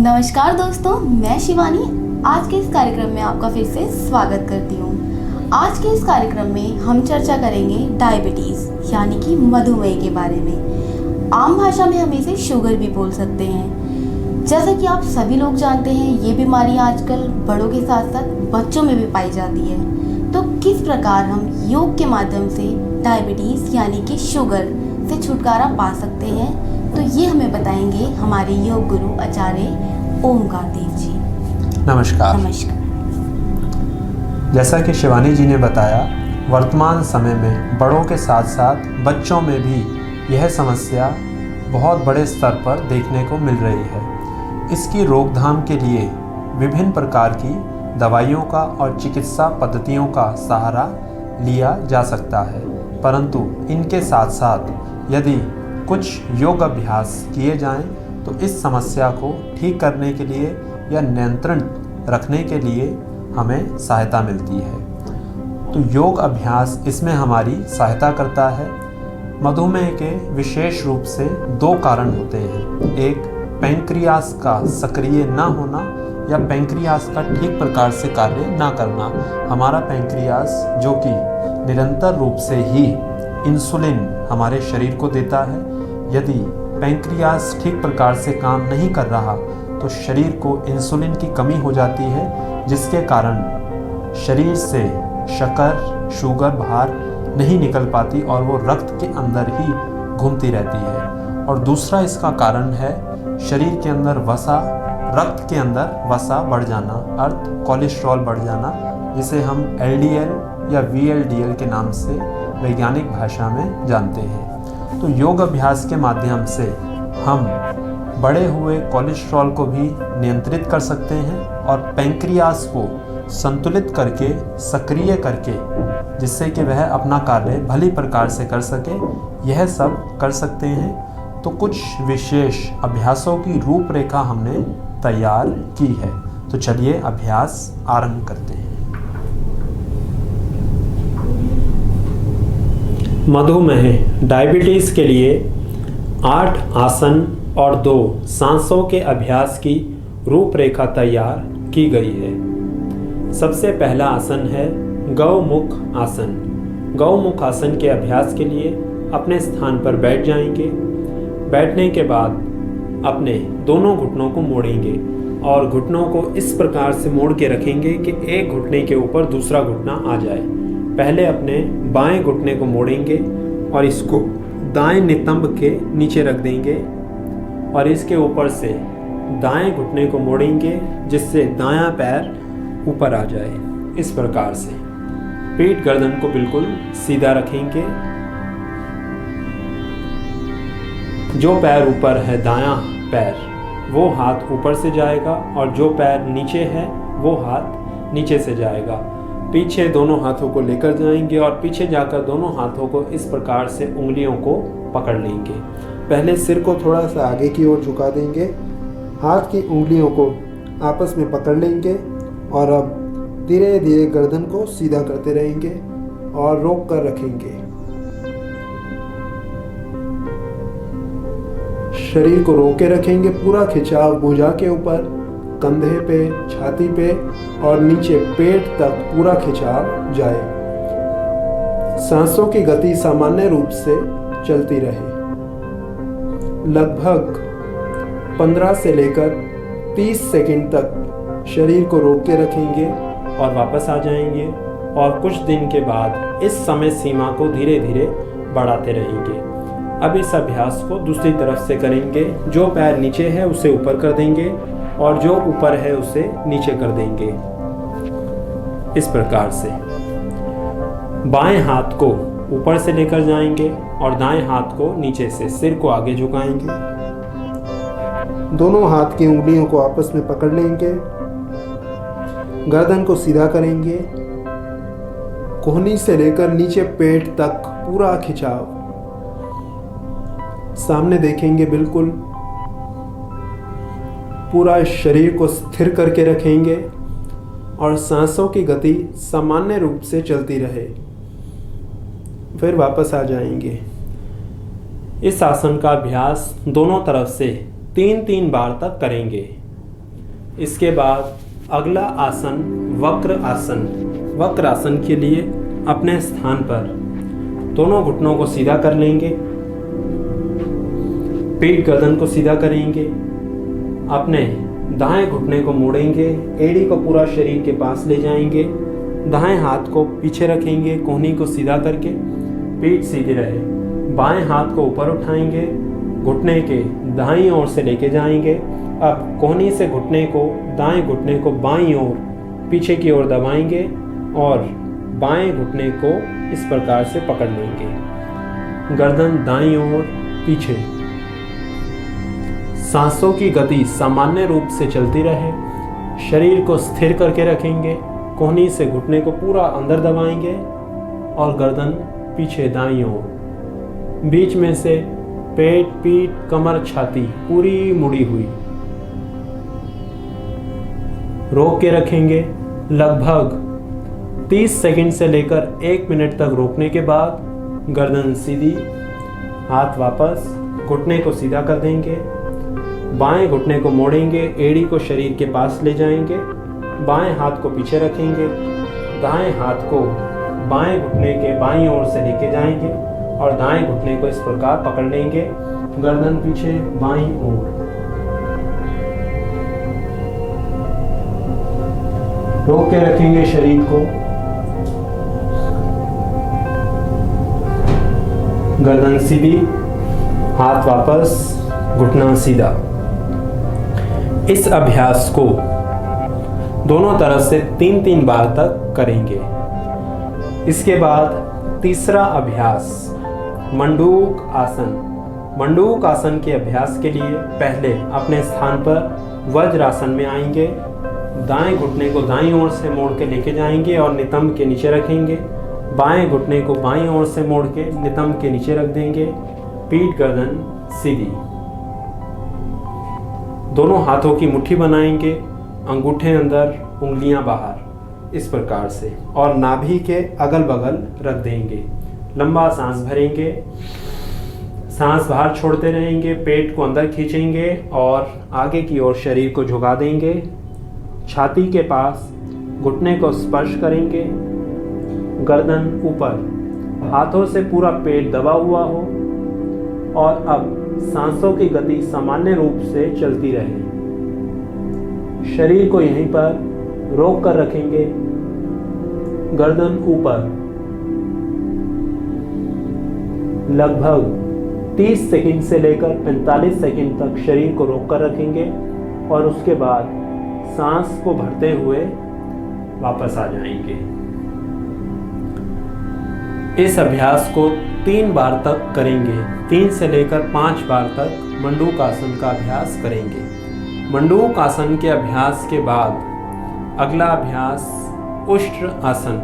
नमस्कार दोस्तों, मैं शिवानी आज के इस कार्यक्रम में आपका फिर से स्वागत करती हूँ। आज के इस कार्यक्रम में हम चर्चा करेंगे डायबिटीज़ यानी कि मधुमेह के बारे में। आम भाषा में हम इसे शुगर भी बोल सकते हैं। जैसा कि आप सभी लोग जानते हैं, ये बीमारी आजकल बड़ों के साथ साथ बच्चों में भी पाई जाती है। तो किस प्रकार हम योग के माध्यम से डायबिटीज़ यानी कि शुगर से छुटकारा पा सकते हैं, तो ये हमें बताएंगे हमारे योग गुरु आचार्य ओमकार देव जी। नमस्कार। जैसा कि शिवानी जी ने बताया, वर्तमान समय में बड़ों के साथ साथ बच्चों में भी यह समस्या बहुत बड़े स्तर पर देखने को मिल रही है। इसकी रोकथाम के लिए विभिन्न प्रकार की दवाइयों का और चिकित्सा पद्धतियों का सहारा लिया जा सकता है, परंतु इनके साथ साथ यदि कुछ योग अभ्यास किए जाएं तो इस समस्या को ठीक करने के लिए या नियंत्रण रखने के लिए हमें सहायता मिलती है। तो योग अभ्यास इसमें हमारी सहायता करता है। मधुमेह के विशेष रूप से दो कारण होते हैं, एक पैंक्रियास का सक्रिय ना होना या पैंक्रियास का ठीक प्रकार से कार्य ना करना। हमारा पैंक्रियास जो कि निरंतर रूप से ही इंसुलिन हमारे शरीर को देता है, यदि पैंक्रियास ठीक प्रकार से काम नहीं कर रहा तो शरीर को इंसुलिन की कमी हो जाती है, जिसके कारण शरीर से शक्कर शुगर बाहर नहीं निकल पाती और वो रक्त के अंदर ही घूमती रहती है। और दूसरा इसका कारण है शरीर के अंदर वसा, रक्त के अंदर वसा बढ़ जाना, अर्थ कोलेस्ट्रॉल बढ़ जाना, जिसे हम LDL या VLDL के नाम से वैज्ञानिक भाषा में जानते हैं। तो योग अभ्यास के माध्यम से हम बढ़े हुए कोलेस्ट्रॉल को भी नियंत्रित कर सकते हैं और पैंक्रियास को संतुलित करके, सक्रिय करके, जिससे कि वह अपना कार्य भली प्रकार से कर सके, यह सब कर सकते हैं। तो कुछ विशेष अभ्यासों की रूपरेखा हमने तैयार की है। तो चलिए अभ्यास आरंभ करते हैं। मधुमेह डायबिटीज़ के लिए 8 आसन और 2 सांसों के अभ्यास की रूपरेखा तैयार की गई है। सबसे पहला आसन है गौमुख आसन। गौमुख आसन के अभ्यास के लिए अपने स्थान पर बैठ जाएंगे। बैठने के बाद अपने दोनों घुटनों को मोड़ेंगे और घुटनों को इस प्रकार से मोड़ के रखेंगे कि एक घुटने के ऊपर दूसरा घुटना आ जाए। पहले अपने बाएं घुटने को मोड़ेंगे और इसको दाएं नितंब के नीचे रख देंगे और इसके ऊपर से दाएं घुटने को मोड़ेंगे, जिससे दायां पैर ऊपर आ जाए। इस प्रकार से पीठ गर्दन को बिल्कुल सीधा रखेंगे। जो पैर ऊपर है दायां पैर, वो हाथ ऊपर से जाएगा और जो पैर नीचे है वो हाथ नीचे से जाएगा। पीछे दोनों हाथों को लेकर जाएंगे और पीछे जाकर दोनों हाथों को इस प्रकार से उंगलियों को पकड़ लेंगे। पहले सिर को थोड़ा सा आगे की ओर झुका देंगे, हाथ की उंगलियों को आपस में पकड़ लेंगे और अब धीरे धीरे गर्दन को सीधा करते रहेंगे और रोक कर रखेंगे। शरीर को रोके रखेंगे, पूरा खिंचाव भुजा के ऊपर, कंधे पे, छाती पे और नीचे पेट तक पूरा खिंचाव जाए। सांसों की गति सामान्य रूप से चलती रहे। लगभग 15 से लेकर 30 सेकंड तक शरीर को रोक के रखेंगे और वापस आ जाएंगे और कुछ दिन के बाद इस समय सीमा को धीरे धीरे बढ़ाते रहेंगे। अब इस अभ्यास को दूसरी तरफ से करेंगे। जो पैर नीचे है उसे ऊपर कर देंगे और जो ऊपर है उसे नीचे कर देंगे। इस प्रकार से बाएं हाथ को ऊपर से लेकर जाएंगे और दाएं हाथ को नीचे से, सिर को आगे झुकाएंगे। दोनों हाथ की उंगलियों को आपस में पकड़ लेंगे, गर्दन को सीधा करेंगे, कोहनी से लेकर नीचे पेट तक पूरा खिंचाव, सामने देखेंगे, बिल्कुल पूरा शरीर को स्थिर करके रखेंगे और सांसों की गति सामान्य रूप से चलती रहे। फिर वापस आ जाएंगे। इस आसन का अभ्यास दोनों तरफ से 3-3 बार तक करेंगे। इसके बाद अगला आसन वक्र आसन। वक्र आसन के लिए अपने स्थान पर दोनों घुटनों को सीधा कर लेंगे, पीठ गर्दन को सीधा करेंगे, अपने दाएं घुटने को मोड़ेंगे, एड़ी को पूरा शरीर के पास ले जाएंगे, दाएं हाथ को पीछे रखेंगे, कोहनी को सीधा करके, पीठ सीधी रहे। बाएं हाथ को ऊपर उठाएंगे, घुटने के दाईं ओर से लेके जाएंगे। अब कोहनी से घुटने को, दाएं घुटने को बाईं ओर पीछे की ओर दबाएंगे और बाएं घुटने को इस प्रकार से पकड़ लेंगे। गर्दन दाईं ओर पीछे। सांसों की गति सामान्य रूप से चलती रहे। शरीर को स्थिर करके रखेंगे, कोहनी से घुटने को पूरा अंदर दबाएंगे और गर्दन पीछे दाईं ओर। बीच में से पेट, पीठ, कमर, छाती पूरी मुड़ी हुई। रोक के रखेंगे। लगभग 30 सेकंड से लेकर 1 मिनट तक रोकने के बाद गर्दन सीधी, हाथ वापस, घुटने को सीधा कर देंगे। बाएं घुटने को मोड़ेंगे, एड़ी को शरीर के पास ले जाएंगे, बाएं हाथ को पीछे रखेंगे, दाएं हाथ को बाएं घुटने के बाईं ओर से लेके जाएंगे और दाएं घुटने को इस प्रकार पकड़ लेंगे। गर्दन पीछे बाईं ओर। रोक के रखेंगे शरीर को। गर्दन सीधी, हाथ वापस, घुटना सीधा। इस अभ्यास को दोनों तरफ से 3-3 बार तक करेंगे। इसके बाद तीसरा अभ्यास मंडूक आसन। मंडूक आसन के अभ्यास के लिए पहले अपने स्थान पर वज्रासन में आएंगे। दाएं घुटने को दाईं ओर से मोड़ के लेके जाएंगे और नितंब के नीचे रखेंगे। बाएं घुटने को बाईं ओर से मोड़ के नितंब के नीचे रख देंगे। पीठ गर्दन सीधी। दोनों हाथों की मुट्ठी बनाएंगे, अंगूठे अंदर, उंगलियां बाहर, इस प्रकार से, और नाभि के अगल बगल रख देंगे। लंबा सांस भरेंगे, सांस बाहर छोड़ते रहेंगे, पेट को अंदर खींचेंगे और आगे की ओर शरीर को झुका देंगे। छाती के पास घुटने को स्पर्श करेंगे। गर्दन ऊपर, हाथों से पूरा पेट दबा हुआ हो और अब सांसों की गति सामान्य रूप से चलती रहे। शरीर को यहीं पर रोक कर रखेंगे। गर्दन ऊपर। लगभग 30 सेकंड से लेकर 45 सेकंड तक शरीर को रोक कर रखेंगे और उसके बाद सांस को भरते हुए वापस आ जाएंगे। इस अभ्यास को 3 बार तक करेंगे। 3 से लेकर 5 बार तक मंडूक आसन का अभ्यास करेंगे। मंडूक आसन के अभ्यास के बाद अगला अभ्यास उष्ट्र आसन।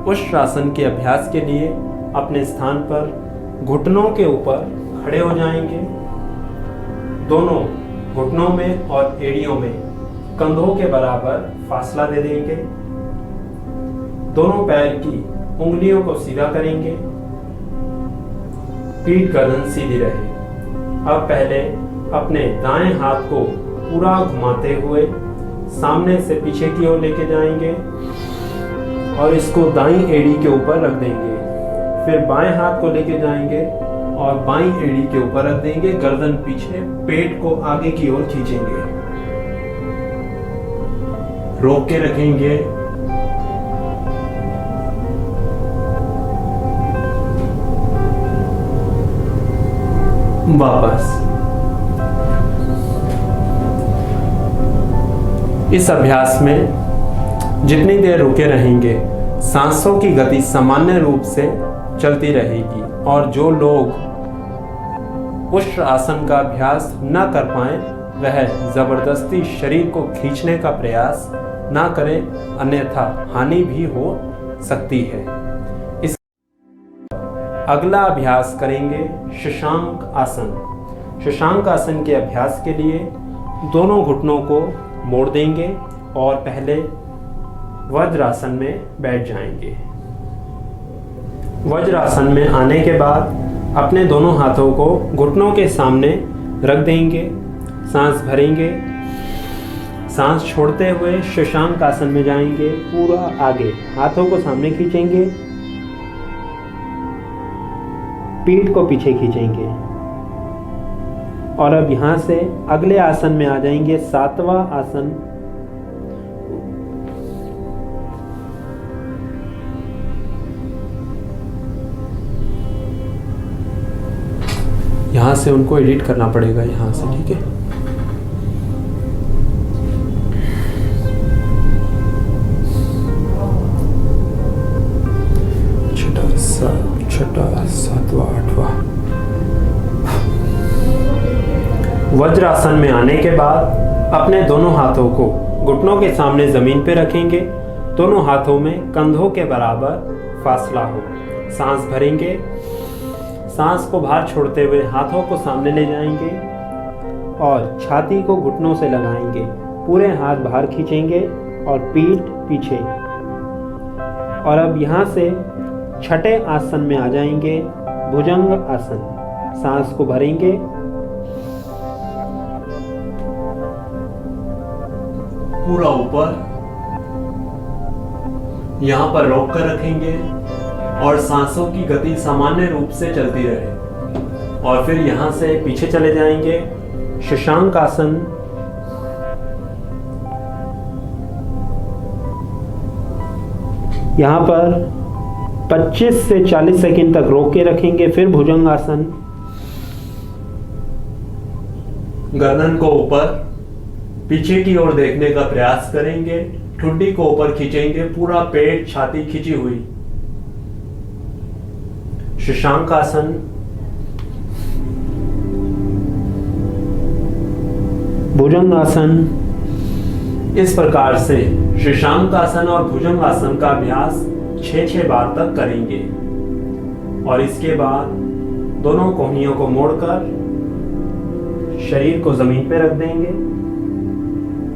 उष्ट्र आसन के अभ्यास के लिए अपने स्थान पर घुटनों के ऊपर खड़े हो जाएंगे। दोनों घुटनों में और एड़ियों में कंधों के बराबर फासला दे देंगे। दोनों पैर की उंगलियों को सीधा करेंगे। पीठ गर्दन सीधी रहे। अब पहले अपने दाएं हाथ को पूरा घुमाते हुए सामने से पीछे की ओर लेके जाएंगे और इसको दाईं एड़ी के ऊपर रख देंगे। फिर बाएं हाथ को लेके जाएंगे और बाईं एड़ी के ऊपर रख देंगे। गर्दन पीछे, पेट को आगे की ओर खींचेंगे। रोक के रखेंगे। वापस। इस अभ्यास में जितनी देर रुके रहेंगे सांसों की गति सामान्य रूप से चलती रहेगी और जो लोग उष्ट्र आसन का अभ्यास न कर पाए वह जबरदस्ती शरीर को खींचने का प्रयास ना करें, अन्यथा हानि भी हो सकती है। इस अगला अभ्यास करेंगे शशांक आसन। शशांक आसन के अभ्यास के लिए दोनों घुटनों को मोड़ देंगे और पहले वज्रासन में बैठ जाएंगे। वज्रासन में आने के बाद अपने दोनों हाथों को घुटनों के सामने रख देंगे। सांस भरेंगे, सांस छोड़ते हुए शशांक आसन में जाएंगे। पूरा आगे हाथों को सामने खींचेंगे, पीठ को पीछे खींचेंगे और अब यहां से अगले आसन में आ जाएंगे, 7वां आसन। यहां से उनको एडिट करना पड़ेगा यहां से, ठीक है। छठा, 7वां, 8वां। वज्रासन में आने के बाद अपने दोनों हाथों को घुटनों के सामने जमीन पे रखेंगे। दोनों हाथों में कंधों के बराबर फासला हो। सांस भरेंगे, सांस को बाहर छोड़ते हुए हाथों को सामने ले जाएंगे और छाती को घुटनों से लगाएंगे। पूरे हाथ बाहर खींचेंगे और पीठ पीछे। और अब यहाँ से छठे आसन में आ जाएंगे, भुजंग आसन। सांस को भरेंगे, पूरा ऊपर यहाँ पर रोक कर रखेंगे और सांसों की गति सामान्य रूप से चलती रहे। और फिर यहाँ से पीछे चले जाएंगे, शशांक आसन। यहाँ पर 25 से 40 सेकंड तक रोक के रखेंगे। फिर भुजंग आसन। गर्दन को ऊपर पीछे की ओर देखने का प्रयास करेंगे। ठुड्डी को ऊपर खींचेंगे, पूरा पेट छाती खींची हुई। शशांक आसन। भुजंग आसन। इस प्रकार से शशांक आसन और भुजंग आसन का अभ्यास 6 बार तक करेंगे। और इसके बाद दोनों कोहनियों को मोड़कर शरीर को जमीन पर रख देंगे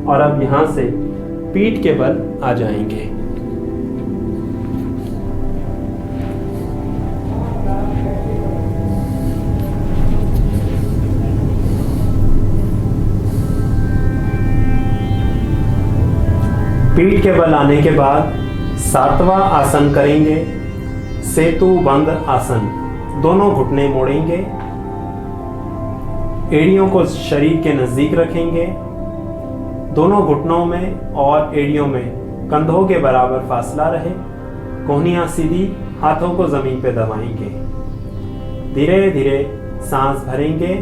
और अब यहां से पीठ के बल आ जाएंगे। पीठ के बल आने के बाद 7वां आसन करेंगे, सेतु बंद आसन। दोनों घुटने मोड़ेंगे, एड़ियों को शरीर के नजदीक रखेंगे। दोनों घुटनों में और एड़ियों में कंधों के बराबर फासला रहे। कोहनियां सीधी, हाथों को जमीन पे दबाएंगे। धीरे धीरे सांस भरेंगे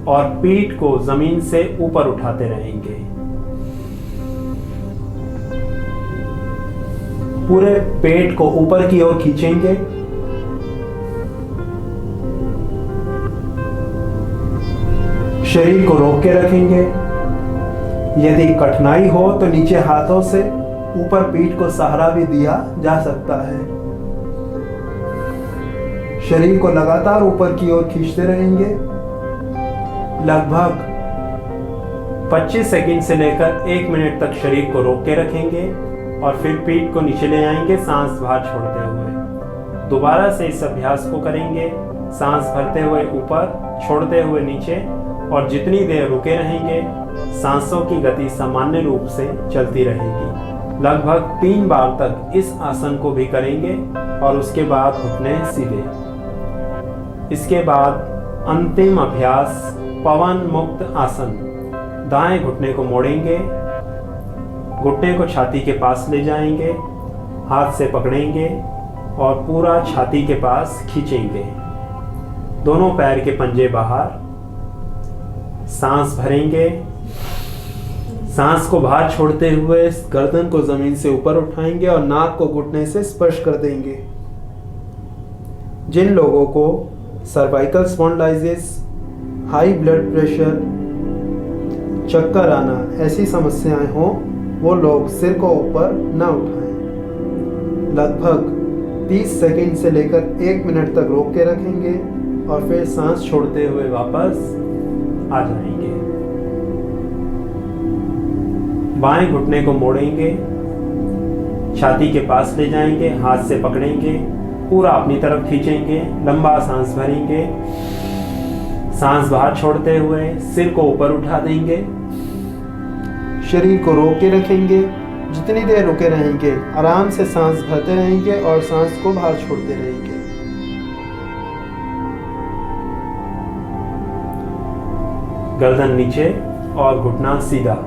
और पीठ को जमीन से ऊपर उठाते रहेंगे। पूरे पेट को ऊपर की ओर खींचेंगे। शरीर को रोक के रखेंगे। यदि कठिनाई हो तो नीचे हाथों से ऊपर पीठ को सहारा भी दिया जा सकता है। शरीर को लगातार ऊपर की ओर खींचते रहेंगे। लगभग 25 सेकंड से लेकर 1 मिनट तक शरीर को रोक के रखेंगे और फिर पीठ को नीचे ले आएंगे, सांस बाहर छोड़ते हुए। दोबारा से इस अभ्यास को करेंगे, सांस भरते हुए ऊपर, छोड़ते हुए नीचे। और जितनी देर रुके रहेंगे, सांसों की गति सामान्य रूप से चलती रहेगी। लगभग 3 बार तक इस आसन को भी करेंगे और उसके बाद घुटने सीधे। इसके बाद अंतिम अभ्यास पवन मुक्त आसन। दाएं घुटने को मोड़ेंगे, घुटने को छाती के पास ले जाएंगे, हाथ से पकड़ेंगे और पूरा छाती के पास खींचेंगे। दोनों पैर के पंजे बाहर। सांस भरेंगे, सांस को बाहर छोड़ते हुए गर्दन को जमीन से ऊपर उठाएंगे और नाक को घुटने से स्पर्श कर देंगे। जिन लोगों को cervical spondylitis, high blood pressure, चक्कर आना ऐसी समस्याएं हों, वो लोग सिर को ऊपर न उठाएं। लगभग 30 सेकंड से लेकर 1 मिनट तक रोक के रखेंगे और फिर सांस छोड़ते हुए वापस आ जाएंगे। बाएं घुटने को मोड़ेंगे, छाती के पास ले जाएंगे, हाथ से पकड़ेंगे, पूरा अपनी तरफ खींचेंगे, लंबा सांस भरेंगे, सांस बाहर छोड़ते हुए सिर को ऊपर उठा देंगे, शरीर को रोक के रखेंगे। जितनी देर रुके रहेंगे आराम से सांस भरते रहेंगे और सांस को बाहर छोड़ते रहेंगे। गर्दन नीचे और घुटना सीधा।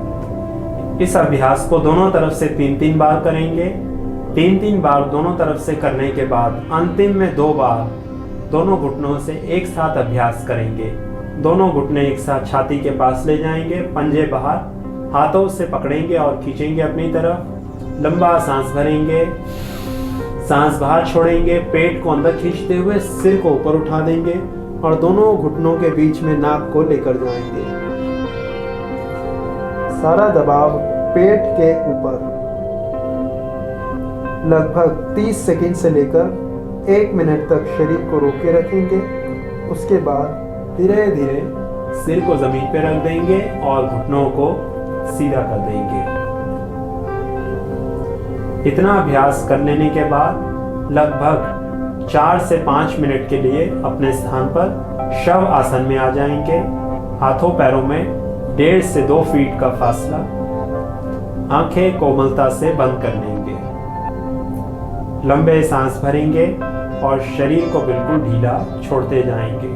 इस अभ्यास को दोनों तरफ से 3-3 बार करेंगे। 3-3 बार दोनों तरफ से करने के बाद अंतिम में 2 बार दोनों घुटनों से एक साथ अभ्यास करेंगे। दोनों घुटने एक साथ छाती के पास ले जाएंगे, पंजे बाहर, हाथों से पकड़ेंगे और खींचेंगे अपनी तरफ। लंबा सांस भरेंगे, सांस बाहर छोड़ेंगे, पेट को अंदर खींचते हुए सिर को ऊपर उठा देंगे और दोनों घुटनों के बीच में नाक को लेकर जाएंगे। सारा दबाव पेट के ऊपर। लगभग 30 सेकंड से लेकर 1 मिनट तक शरीर को रोके रखेंगे। उसके बाद धीरे धीरे सिर को जमीन पर रख देंगे और घुटनों को सीधा कर देंगे। इतना अभ्यास कर लेने के बाद लगभग 4 से 5 मिनट के लिए अपने स्थान पर शव आसन में आ जाएंगे। हाथों पैरों में 1.5 से 2 फीट का फासला। आंखें कोमलता से बंद कर लेंगे। लंबे सांस भरेंगे और शरीर को बिल्कुल ढीला छोड़ते जाएंगे।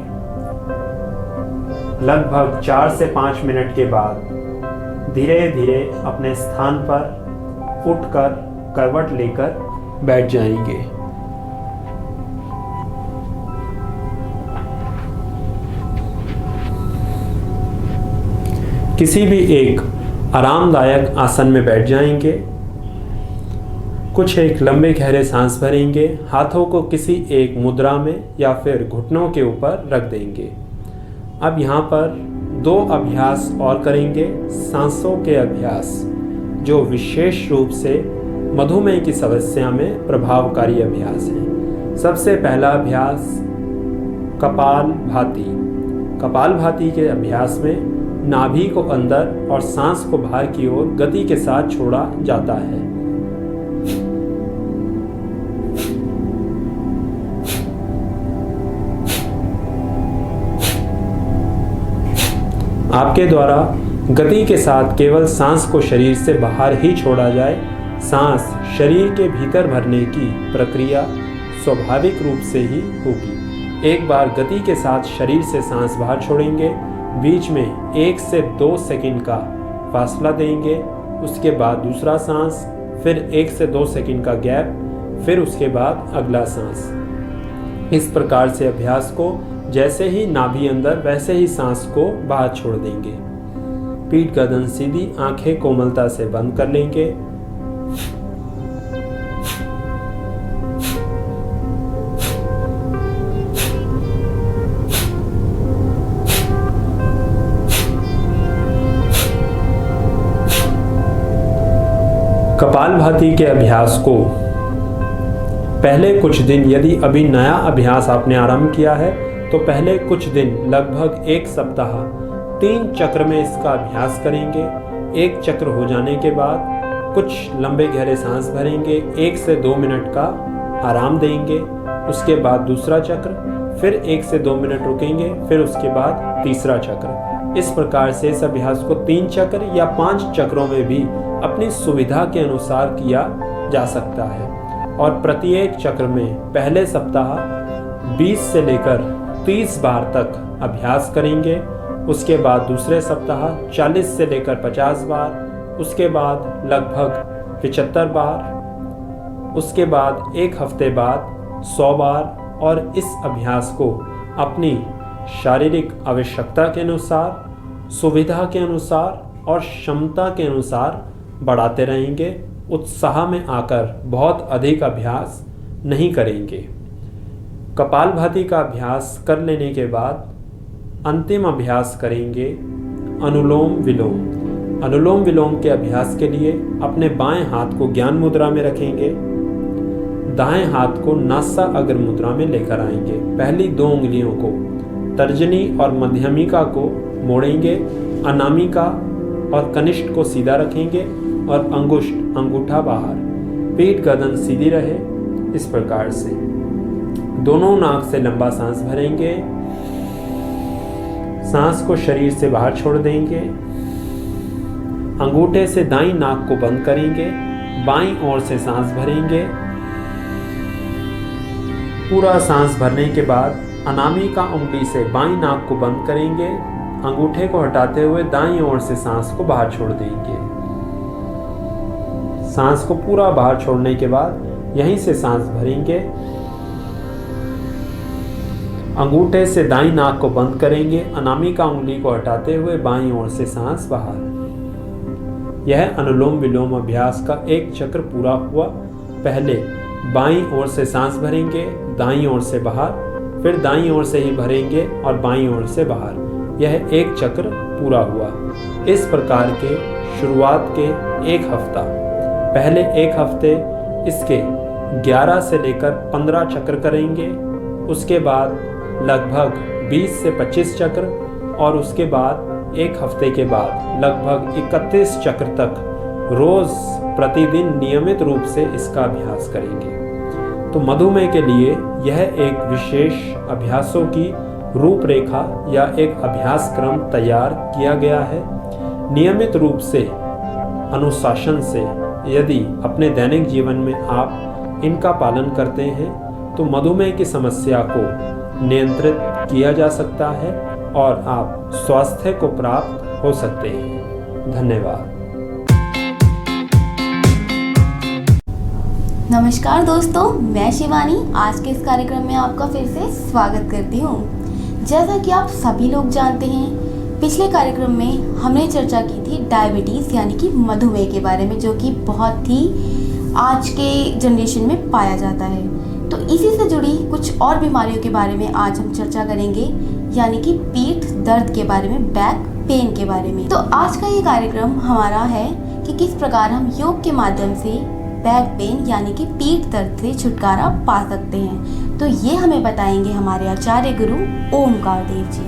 लगभग 4 से 5 मिनट के बाद धीरे धीरे अपने स्थान पर उठकर करवट लेकर बैठ जाएंगे। किसी भी एक आरामदायक आसन में बैठ जाएंगे। कुछ एक लंबे गहरे सांस भरेंगे। हाथों को किसी एक मुद्रा में या फिर घुटनों के ऊपर रख देंगे। अब यहाँ पर 2 अभ्यास और करेंगे, सांसों के अभ्यास, जो विशेष रूप से मधुमेह की समस्या में प्रभावकारी अभ्यास हैं। सबसे पहला अभ्यास कपालभाति। कपालभाति के अभ्यास में नाभि को अंदर और सांस को बाहर की ओर गति के साथ छोड़ा जाता है। आपके द्वारा गति के साथ केवल सांस को शरीर से बाहर ही छोड़ा जाए। सांस शरीर के भीतर भरने की प्रक्रिया स्वाभाविक रूप से ही होगी। एक बार गति के साथ शरीर से सांस बाहर छोड़ेंगे, बीच में 1 से 2 सेकंड का फासला देंगे। उसके बाद दूसरा सांस, फिर 1 से 2 सेकंड का गैप, फिर उसके बाद अगला सांस। इस प्रकार से अभ्यास को जैसे ही नाभि अंदर वैसे ही सांस को बाहर छोड़ देंगे। पीठ गर्दन सीधी, आंखें कोमलता से बंद कर लेंगे। कपालभाति के अभ्यास को पहले कुछ दिन, यदि अभी नया अभ्यास आपने आरंभ किया है तो पहले कुछ दिन लगभग 1 सप्ताह 3 चक्र में इसका अभ्यास करेंगे। 1 चक्र हो जाने के बाद कुछ लंबे गहरे सांस भरेंगे, 1 से 2 मिनट का आराम देंगे। उसके बाद दूसरा चक्र, फिर 1 से 2 मिनट रुकेंगे, फिर उसके बाद तीसरा चक्र। इस प्रकार से इस अभ्यास को 3 चक्र या 5 चक्रों में भी अपनी सुविधा के अनुसार किया जा सकता है। और प्रत्येक चक्र में पहले सप्ताह 20 से लेकर 30 बार तक अभ्यास करेंगे। उसके बाद दूसरे सप्ताह 40 से लेकर 50 बार, उसके बाद लगभग 75 बार, उसके बाद 1 हफ्ते बाद 100 बार। और इस अभ्यास को अपनी शारीरिक आवश्यकता के अनुसार, सुविधा के अनुसार और क्षमता के अनुसार बढ़ाते रहेंगे। उत्साह में आकर बहुत अधिक अभ्यास नहीं करेंगे। कपालभाति का अभ्यास कर लेने के बाद अंतिम अभ्यास करेंगे अनुलोम विलोम। अनुलोम विलोम के अभ्यास के लिए अपने बाएं हाथ को ज्ञान मुद्रा में रखेंगे, दाएं हाथ को नासा अग्र मुद्रा में लेकर आएंगे। पहली 2 उंगलियों को तर्जनी और मध्यमिका को मोड़ेंगे, अनामिका और कनिष्ठ को सीधा रखेंगे और अंगुष्ठ अंगूठा बाहर। पीठ गर्दन सीधी रहे। इस प्रकार से दोनों नाक से लंबा सांस भरेंगे, सांस को शरीर से बाहर छोड़ देंगे। अंगूठे से दाईं नाक को बंद करेंगे, बाईं ओर से सांस भरेंगे। पूरा सांस भरने के बाद अनामिका उंगली से बाईं नाक को बंद करेंगे, अंगूठे को हटाते हुए दाईं ओर से सांस को बाहर छोड़ देंगे। सांस को पूरा बाहर छोड़ने के बाद यहीं से सांस भरेंगे, अंगूठे से दाईं नाक को बंद करेंगे, अनामिका उंगली को हटाते हुए बाईं ओर से सांस बाहर। यह अनुलोम विलोम अभ्यास का एक चक्र पूरा हुआ। पहले बाईं ओर से सांस भरेंगे, दाईं ओर से बाहर, फिर दाईं ओर से ही भरेंगे और बाईं ओर से बाहर। यह एक चक्र पूरा हुआ। इस प्रकार के शुरुआत के एक हफ्ता, पहले एक हफ्ते इसके 11 से लेकर 15 चक्र करेंगे, उसके बाद लगभग 20 से 25 चक्र और उसके बाद एक हफ्ते के बाद लगभग 31 चक्र तक रोज प्रतिदिन नियमित रूप से इसका अभ्यास करेंगे। तो मधुमेह के लिए यह एक विशेष अभ्यासों की रूपरेखा या एक अभ्यास क्रम तैयार किया गया है। नियमित रूप से अनुशासन से यदि अपने दैनिक जीवन में आप इनका पालन करते हैं तो मधुमेह की समस्या को नियंत्रित किया जा सकता है और आप स्वास्थ्य को प्राप्त हो सकते हैं। धन्यवाद। नमस्कार दोस्तों, मैं शिवानी आज के इस कार्यक्रम में आपका फिर से स्वागत करती हूँ। जैसा कि आप सभी लोग जानते हैं, पिछले कार्यक्रम में हमने चर्चा की थी डायबिटीज़ यानी कि मधुमेह के बारे में, जो कि बहुत ही आज के जनरेशन में पाया जाता है। तो इसी से जुड़ी कुछ और बीमारियों के बारे में आज हम चर्चा करेंगे, यानी कि पीठ दर्द के बारे में, बैक पेन के बारे में। तो आज का ये कार्यक्रम हमारा है कि किस प्रकार हम योग के माध्यम से बैक पेन यानी कि पीठ दर्द से छुटकारा पा सकते हैं। तो ये हमें बताएंगे हमारे आचार्य गुरु ओमकार देव जी।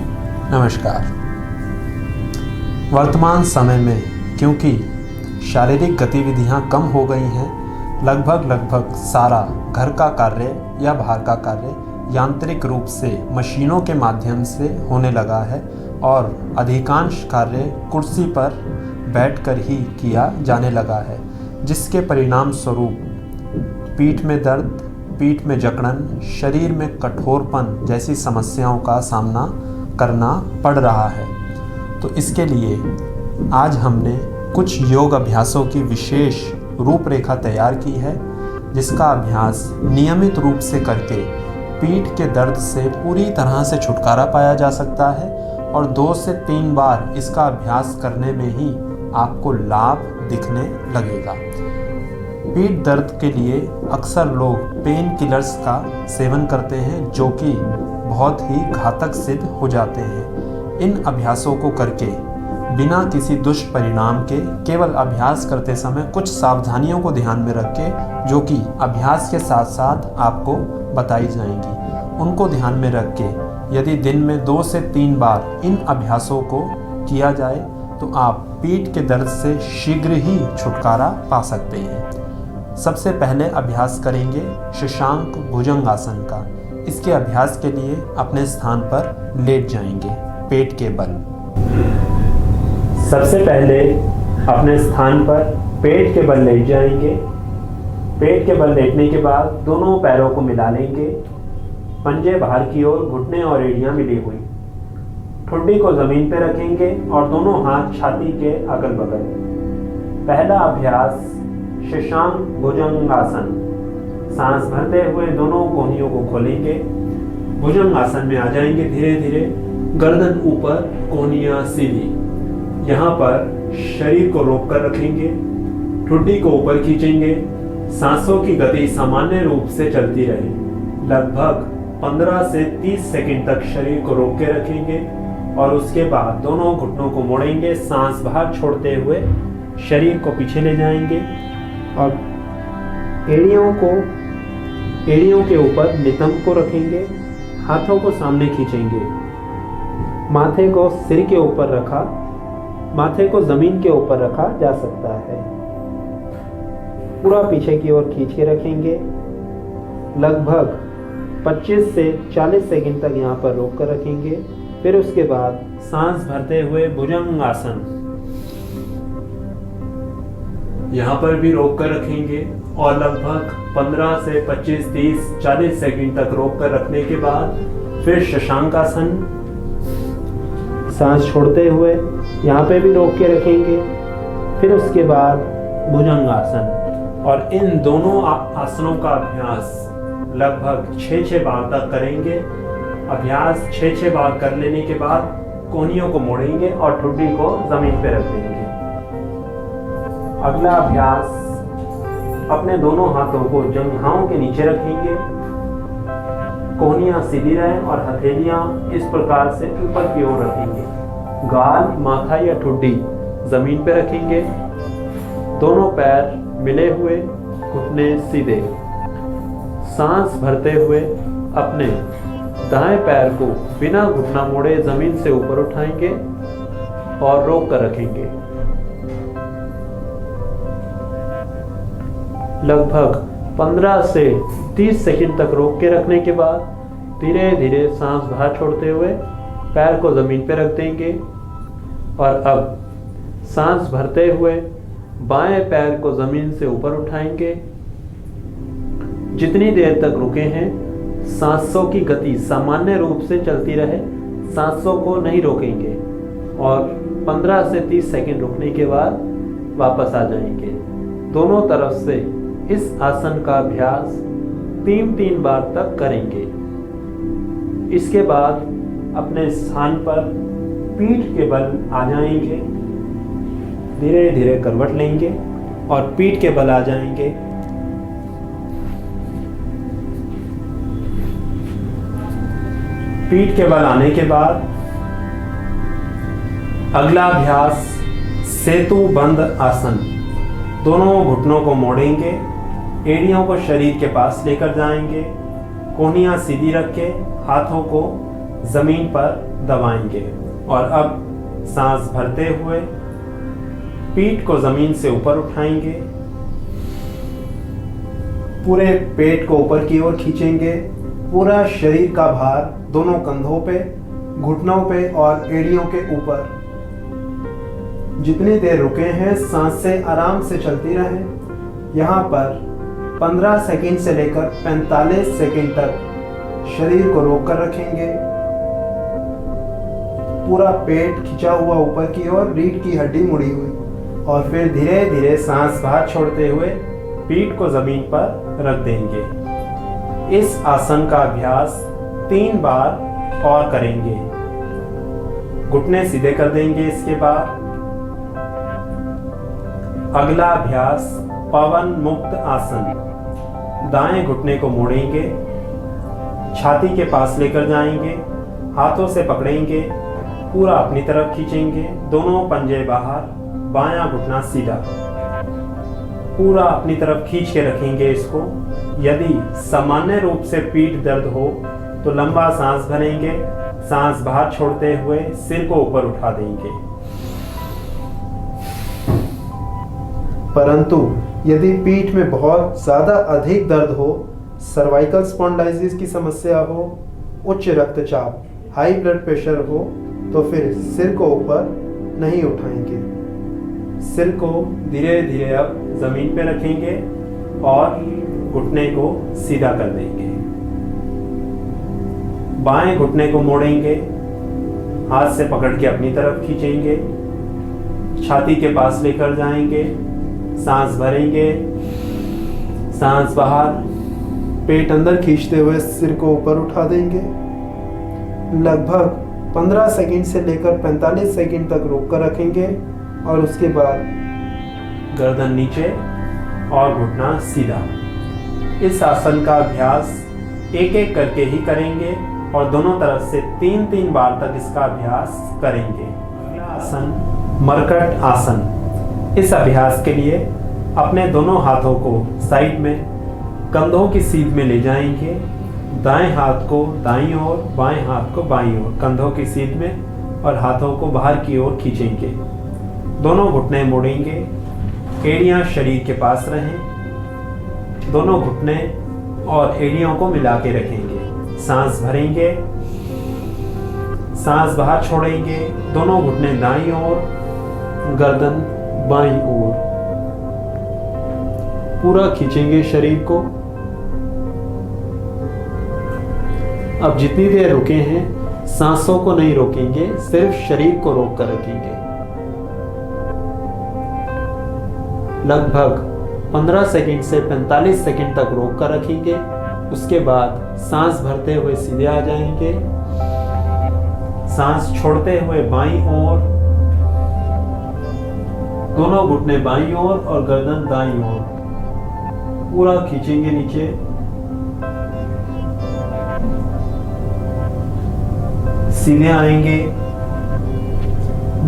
नमस्कार। वर्तमान समय में क्योंकि शारीरिक गतिविधियां कम हो गई हैं, लगभग सारा घर का कार्य या बाहर का कार्य यांत्रिक रूप से मशीनों के माध्यम से होने लगा है और अधिकांश कार्य कुर्सी पर बैठकर ही किया जाने लगा है, जिसके परिणाम स्वरूप पीठ में दर्द, पीठ में जकड़न, शरीर में कठोरपन जैसी समस्याओं का सामना करना पड़ रहा है। तो इसके लिए आज हमने कुछ योग अभ्यासों की विशेष रूपरेखा तैयार की है, जिसका अभ्यास नियमित रूप से करके पीठ के दर्द से पूरी तरह से छुटकारा पाया जा सकता है और 2 से 3 बार इसका अभ्यास करने में ही आपको लाभ दिखने लगेगा। पीठ दर्द के लिए अक्सर लोग पेन किलर्स का सेवन करते हैं, जो कि बहुत ही घातक सिद्ध हो जाते हैं। इन अभ्यासों को करके बिना किसी दुष्परिणाम के केवल अभ्यास करते समय कुछ सावधानियों को ध्यान में रख के, जो कि अभ्यास के साथ साथ आपको बताई जाएंगी, उनको ध्यान में रख के यदि दिन में 2 से 3 बार इन अभ्यासों को किया जाए तो आप पीठ के दर्द से शीघ्र ही छुटकारा पा सकते हैं। सबसे पहले अभ्यास करेंगे शशांक भुजंगासन का। इसके अभ्यास के लिए अपने स्थान पर लेट जाएंगे पेट के बल। सबसे पहले अपने स्थान पर पेट के बल लेट जाएंगे। पेट के बल लेटने के बाद दोनों पैरों को मिला लेंगे, पंजे बाहर की ओर, घुटने और एड़ियां मिली हुई। ठुड्डी को जमीन पर रखेंगे और दोनों हाथ छाती के अगल बगल। पहला अभ्यास शशांक भुजंगासन। सांस भरते हुए दोनों कोहनियों को खोलेंगे, भुजंगासन में आ जाएंगे। धीरे धीरे गर्दन ऊपर, कोहनियां सीधी। यहाँ पर शरीर को रोक कर रखेंगे, ठुड्डी को ऊपर खींचेंगे। सांसों की गति सामान्य रूप से चलती रहे। लगभग 15 से 30 सेकंड तक शरीर को रोक के रखेंगे और उसके बाद दोनों घुटनों को मोड़ेंगे। सांस बाहर छोड़ते हुए शरीर को पीछे ले जाएंगे और एड़ियों के ऊपर नितंब को रखेंगे। हाथों को सामने खींचेंगे। माथे को सिर के ऊपर रखा, माथे को जमीन के ऊपर रखा जा सकता है। पूरा पीछे की ओर खींच के रखेंगे। लगभग 25 से 40 सेकंड तक यहाँ पर रोक कर रखेंगे। फिर उसके बाद सांस भरते हुए भुजंगासन। यहाँ पर भी रोक कर रखेंगे और लगभग 15 से 25, 30, 40 सेकंड तक रोक कर रखने के बाद फिर शशांकासन, सांस छोड़ते हुए यहाँ पे भी रोक के रखेंगे। फिर उसके बाद भुजंगासन, और इन दोनों आसनों का अभ्यास लगभग 6-6 बार तक करेंगे। अभ्यास 6-6 बार कर लेने के बाद कोहनियों को मोड़ेंगे और ठुड्डी को जमीन पर रख देंगे। अगला अभ्यास, अपने दोनों हाथों को जंघाओं के नीचे रखेंगे, कोहनियां सीधी रहें और हथेलियां इस प्रकार से ऊपर की ओर रखेंगे। गाल, माथा या ठुड्डी जमीन पर रखेंगे। दोनों पैर मिले हुए, घुटने सीधे। सांस भरते हुए अपने दाएं पैर को बिना घुटना मोड़े जमीन से ऊपर उठाएंगे और रोक कर रखेंगे। लगभग 15 से 30 सेकंड तक रोक के रखने के बाद धीरे धीरे सांस बाहर छोड़ते हुए पैर को जमीन पर रख देंगे। और अब सांस भरते हुए बाएं पैर को जमीन से ऊपर उठाएंगे। जितनी देर तक रुके हैं सांसों की गति सामान्य रूप से चलती रहे, सांसों को नहीं रोकेंगे और 15 से 30 सेकंड रुकने के बाद वापस आ जाएंगे। दोनों तरफ से इस आसन का अभ्यास 3-3 बार तक करेंगे। इसके बाद अपने स्थान पर पीठ के बल आ जाएंगे, धीरे धीरे करवट लेंगे और पीठ के बल आ जाएंगे। पीठ के बल आने के बाद अगला अभ्यास सेतु बंद आसन। दोनों घुटनों को मोड़ेंगे, एड़ियों को शरीर के पास लेकर जाएंगे, कोहनियां सीधी रख के हाथों को जमीन पर दबाएंगे। और अब सांस भरते हुए पीठ को जमीन से ऊपर उठाएंगे, पूरे पेट को ऊपर की ओर खींचेंगे। पूरा शरीर का भार दोनों कंधों पे, घुटनों पे और एड़ियों के ऊपर। जितनी देर रुके हैं सांसें आराम से चलती रहें। यहाँ पर 15 सेकंड से लेकर 45 सेकंड तक शरीर को रोक कर रखेंगे। पूरा पेट खिंचा हुआ ऊपर की ओर, रीढ़ की हड्डी मुड़ी हुई। और फिर धीरे धीरे सांस बाहर छोड़ते हुए पीठ को जमीन पर रख देंगे। इस आसन का अभ्यास 3 बार और करेंगे। घुटने सीधे कर देंगे। इसके बाद अगला अभ्यास पवन मुक्त आसन। दाएं घुटने को मोड़ेंगे, छाती के पास लेकर जाएंगे, हाथों से पकड़ेंगे, पूरा अपनी तरफ खींचेंगे, दोनों पंजे बाहर, बायां घुटना सीधा, पूरा अपनी तरफ खींच के रखेंगे इसको। यदि सामान्य रूप से पीठ दर्द हो तो लंबा सांस भरेंगे, सांस बाहर छोड़ते हुए सिर को ऊपर उठा देंगे। परंतु यदि पीठ में बहुत ज़्यादा अधिक दर्द हो, सर्वाइकल स्पॉन्डाइलिटिस की समस्या हो, उच्च रक्तचाप, हाई ब्लड प्रेशर हो, तो फिर सिर को ऊपर नहीं उठाएंगे। सिर को धीरे धीरे अब जमीन पे रखेंगे और घुटने को सीधा कर देंगे। बाएं घुटने को मोड़ेंगे, हाथ से पकड़ के अपनी तरफ खींचेंगे, छाती के पास लेकर जाएंगे, सांस भरेंगे, सांस बाहर, पेट अंदर खींचते हुए सिर को ऊपर उठा देंगे। लगभग 15 सेकंड से लेकर 45 सेकंड तक रोक कर रखेंगे और उसके बाद गर्दन नीचे और घुटना सीधा। इस आसन का अभ्यास एक एक करके ही करेंगे और दोनों तरफ से 3-3 बार तक इसका अभ्यास करेंगे। अगला आसन मरकट आसन। इस अभ्यास के लिए अपने दोनों हाथों को साइड में कंधों की सीध में ले जाएंगे, दाएं हाथ को दाईं ओर, बाएं हाथ को बाईं ओर, कंधों की सीध में, और हाथों को बाहर की ओर खींचेंगे। दोनों घुटने मोड़ेंगे, एड़ियां शरीर के पास रहें, दोनों घुटने और एड़ियों को मिला के रखेंगे। सांस भरेंगे, सांस बाहर छोड़ेंगे, दोनों घुटने दाईं ओर, गर्दन बाईं ओर। पूरा खींचेंगे शरीर को। अब जितनी देर रुके हैं सांसों को नहीं रोकेंगे, सिर्फ शरीर को रोक कर रखेंगे। लगभग 15 सेकंड से 45 सेकंड तक रोक कर रखेंगे। उसके बाद सांस भरते हुए सीधे आ जाएंगे। सांस छोड़ते हुए बाईं ओर, दोनों घुटने बाईं ओर और गर्दन दाईं ओर, पूरा खींचेंगे नीचे। सीधे आएंगे।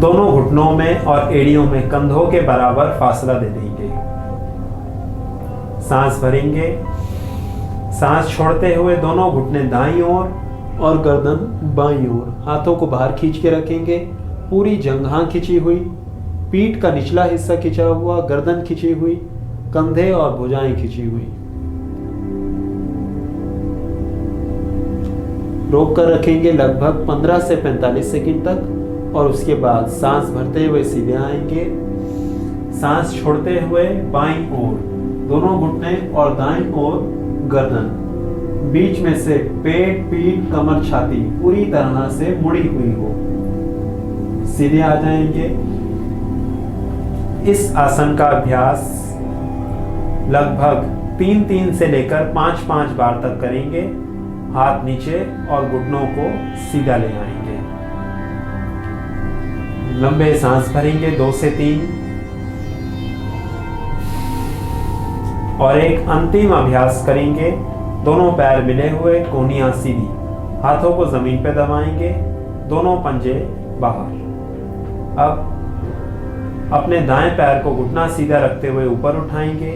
दोनों घुटनों में और एड़ियों में कंधों के बराबर फासला दे देंगे। सांस भरेंगे। सांस छोड़ते हुए दोनों घुटने दाईं ओर और गर्दन बाईं ओर, हाथों को बाहर खींच के रखेंगे। पूरी जंघां खिंची हुई, पीठ का निचला हिस्सा खिंचा हुआ, गर्दन खिंची हुई, कंधे और भुजाएं खिंची हुई। रोक कर रखेंगे लगभग 15 से 45 सेकंड तक और उसके बाद सांस भरते हुए सीधे आएंगे। सांस छोड़ते हुए बाईं ओर, दोनों घुटने और दाईं ओर गर्दन, बीच में से पेट, पीठ, कमर, छाती पूरी तरह से मुड़ी हुई हो। सीधे आ जाएंगे। इस आसन का अभ्यास लगभग 3-3 से लेकर 5-5 बार तक करेंगे। हाथ नीचे और घुटनों को सीधा ले आएंगे। लंबे सांस भरेंगे 2 से 3 और एक अंतिम अभ्यास करेंगे। दोनों पैर मिले हुए, कोहनियां सीधी, हाथों को जमीन पर दबाएंगे, दोनों पंजे बाहर। अब अपने दाएं पैर को घुटना सीधा रखते हुए ऊपर उठाएंगे,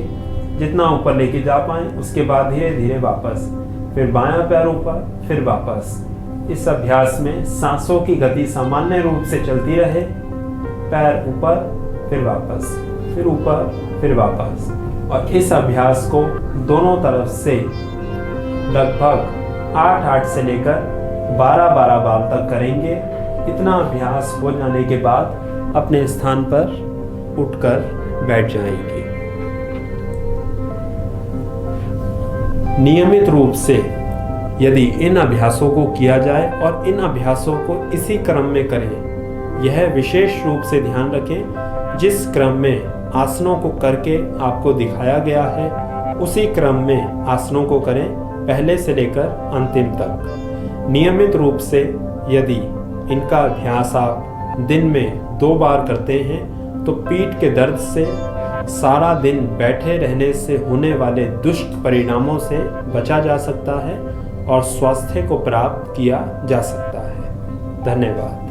जितना ऊपर लेके जा पाए। उसके बाद धीरे धीरे वापस, फिर बायां पैर ऊपर, फिर वापस। इस अभ्यास में सांसों की गति सामान्य रूप से चलती रहे। पैर ऊपर, फिर वापस, फिर ऊपर, फिर वापस। और इस अभ्यास को दोनों तरफ से लगभग 8-8 से लेकर 12-12 बार तक करेंगे। इतना अभ्यास हो जाने के बाद अपने स्थान पर उठकर बैठ जाएंगे। नियमित रूप से यदि इन अभ्यासों को किया जाए और इन अभ्यासों को इसी क्रम में करें, यह विशेष रूप से ध्यान रखें जिस क्रम में आसनों को करके आपको दिखाया गया है, उसी क्रम में आसनों को करें, पहले से लेकर अंतिम तक। नियमित रूप से यदि इनका अभ्यास आप दिन में 2 बार करते हैं तो पीठ के दर्द से, सारा दिन बैठे रहने से होने वाले दुष्ट परिणामों से बचा जा सकता है और स्वास्थ्य को प्राप्त किया जा सकता है। धन्यवाद।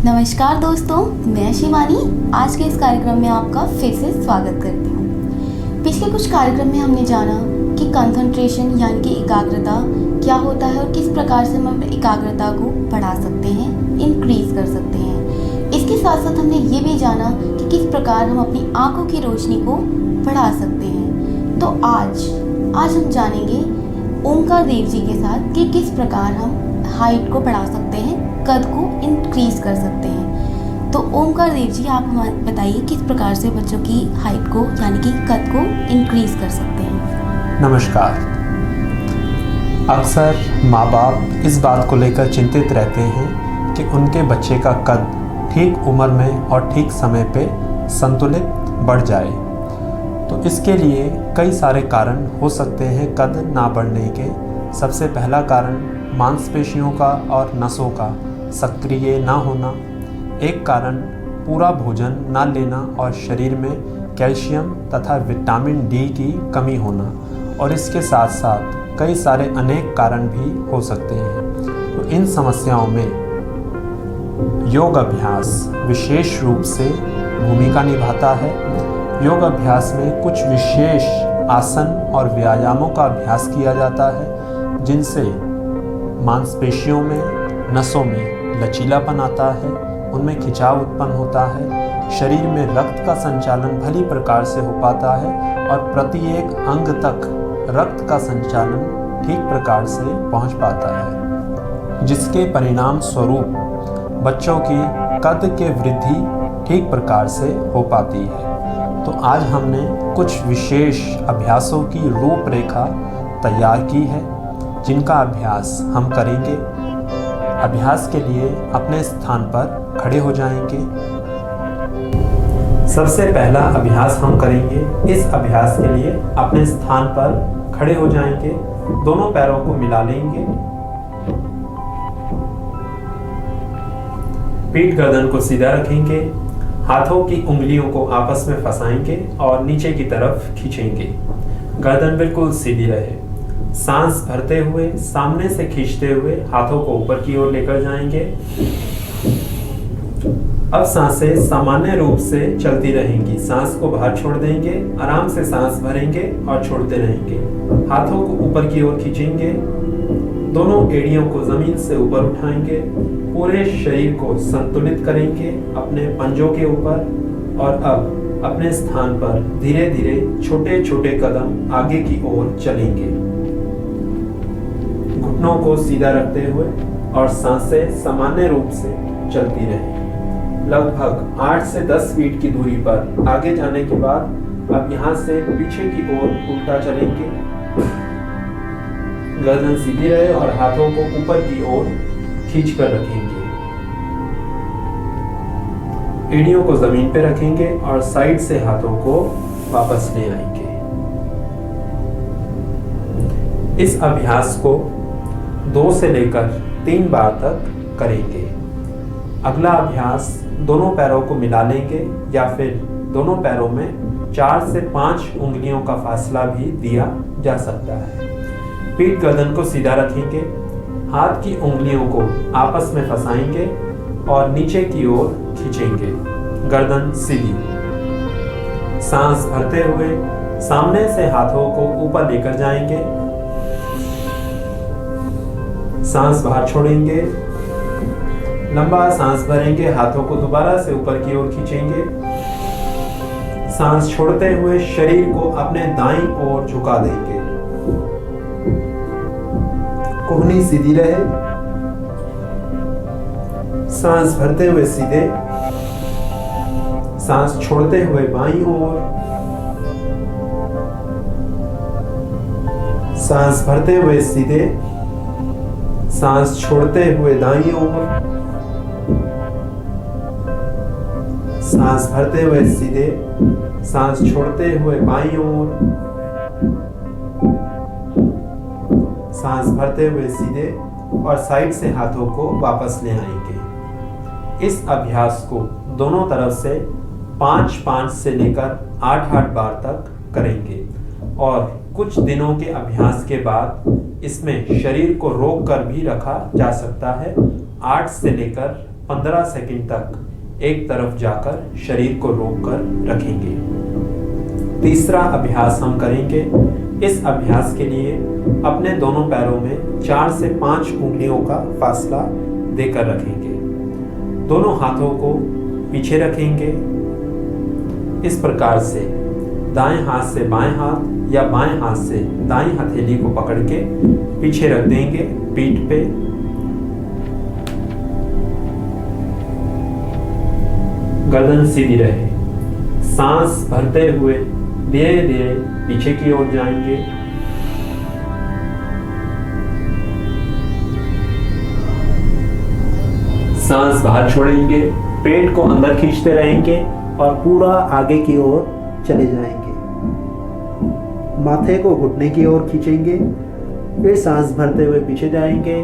नमस्कार दोस्तों, मैं शिवानी आज के इस कार्यक्रम में आपका फिर से स्वागत करती हूँ। पिछले कुछ कार्यक्रम में हमने जाना कि कंसंट्रेशन यानी कि एकाग्रता क्या होता है और किस प्रकार से हम अपनी एकाग्रता को बढ़ा सकते हैं, इंक्रीज कर सकते हैं। इसके साथ साथ हमने ये भी जाना कि किस प्रकार हम अपनी आंखों की रोशनी को बढ़ा सकते हैं। तो आज हम जानेंगे ओमकार देव जी के साथ कि किस प्रकार हम हाइट को बढ़ा सकते हैं, कद को इंक्रीज कर सकते हैं। तो ओमकार देव जी, आप हमें बताइए किस प्रकार से बच्चों की हाइट को यानी कि कद को इंक्रीज कर सकते हैं। नमस्कार। अक्सर माँ बाप इस बात को लेकर चिंतित रहते हैं कि उनके बच्चे का कद ठीक उम्र में और ठीक समय पे संतुलित बढ़ जाए। तो इसके लिए कई सारे कारण हो सकते हैं कद ना बढ़ने के। सबसे पहला कारण मांसपेशियों का और नसों का सक्रिय ना होना। एक कारण पूरा भोजन ना लेना और शरीर में कैल्शियम तथा विटामिन डी की कमी होना। और इसके साथ साथ कई सारे अनेक कारण भी हो सकते हैं। तो इन समस्याओं में योग अभ्यास विशेष रूप से भूमिका निभाता है। योग अभ्यास में कुछ विशेष आसन और व्यायामों का अभ्यास किया जाता है जिनसे मांसपेशियों में, नसों में लचीलापन आता है उनमें खिंचाव उत्पन्न होता है, शरीर में रक्त का संचालन भली प्रकार से हो पाता है और प्रत्येक अंग तक रक्त का संचालन ठीक प्रकार से पहुंच पाता है, जिसके परिणाम स्वरूप बच्चों की कद के वृद्धि ठीक प्रकार से हो पाती है। तो आज हमने कुछ विशेष अभ्यासों की रूपरेखा तैयार की है, जिनका अभ्यास हम करेंगे। अभ्यास के लिए अपने स्थान पर खड़े हो जाएंगे। सबसे पहला अभ्यास हम करेंगे। इस अभ्यास के लिए अपने स्थान पर खड़े हो जाएंगे, दोनों पैरों को मिला लेंगे, पीठ गर्दन को सीधा रखेंगे, हाथों की उंगलियों को आपस में फंसाएंगे और नीचे की तरफ खींचेंगे। गर्दन बिल्कुल सीधी रहे। सांस भरते हुए सामने से खींचते हुए हाथों को ऊपर की ओर लेकर जाएंगे। अब सांसें सामान्य रूप से चलती रहेंगी। सांस को बाहर छोड़ देंगे, आराम से सांस भरेंगे और छोड़ते रहेंगे। हाथों को ऊपर की ओर खींचेंगे, दोनों एड़ियों को जमीन से ऊपर उठाएंगे, पूरे शरीर को संतुलित करेंगे अपने पंजों के ऊपर और अब अपने स्थान पर धीरे धीरे छोटे छोटे कदम आगे की ओर चलेंगे। घुटनों को सीधा रखते हुए और सांसें सामान्य रूप से चलती रहें। लगभग 8 से 10 फीट की दूरी पर आगे जाने के बाद अब यहाँ से पीछे की ओर उल्टा चलेंगे। गर्दन सीधी रहे और हाथों को ऊपर की ओर खींच कर रखेंगे। एड़ियों को जमीन पे रखेंगे और साइड से हाथों को वापस ले आएंगे। इस अभ्यास को 2 से लेकर 3 बार तक करेंगे। अगला अभ्यास दोनों पैरों को मिला लेंगे या फिर दोनों पैरों में 4 से 5 उंगलियों का फासला भी दिया जा सकता है। पीठ गर्दन को सीधा रखेंगे, हाथ की उंगलियों को आपस में फंसाएंगे और नीचे की ओर खींचेंगे। गर्दन सीधी। सांस भरते हुए सामने से हाथों को ऊपर लेकर जाएंगे, सांस बाहर छोड़ेंगे, लंबा सांस भरेंगे, हाथों को दोबारा से ऊपर की ओर खींचेंगे। सांस छोड़ते हुए शरीर को अपने दाईं ओर झुका देंगे। कोहनी सीधी रहे। सांस भरते हुए सीधे, सांस छोड़ते हुए बाईं ओर, सांस भरते हुए सीधे, सांस छोड़ते हुए दाईं ओर, सांस भरते हुए सीधे, सांस छोड़ते हुए बाईं ओर, सांस भरते हुए सीधे और साइड से हाथों को वापस ले आएंगे। इस अभ्यास को दोनों तरफ से 5-5 से लेकर 8-8 बार तक करेंगे और कुछ दिनों के अभ्यास के बाद इसमें शरीर को रोक कर भी रखा जा सकता है। 8 से लेकर 15 सेकंड तक एक तरफ जाकर शरीर को रोक कर रखेंगे। तीसरा अभ्यास हम करेंगे। इस अभ्यास के लिए अपने दोनों पैरों में 4 से 5 उंगलियों का फासला देकर रखेंगे। दोनों हाथों को पीछे रखेंगे। इस प्रकार से दाएं हाथ से बाएं हाथ या बाएं हाथ से दाईं हथेली को पकड़ के पीछे रख देंगे पीठ पे। गर्दन सीधी रहे। सांस भरते हुए धीरे धीरे पीछे की ओर जाएंगे। सांस बाहर छोड़ेंगे, पेट को अंदर खींचते रहेंगे और पूरा आगे की ओर चले जाएंगे। माथे को घुटने की ओर खींचेंगे, फिर सांस भरते हुए पीछे जाएंगे।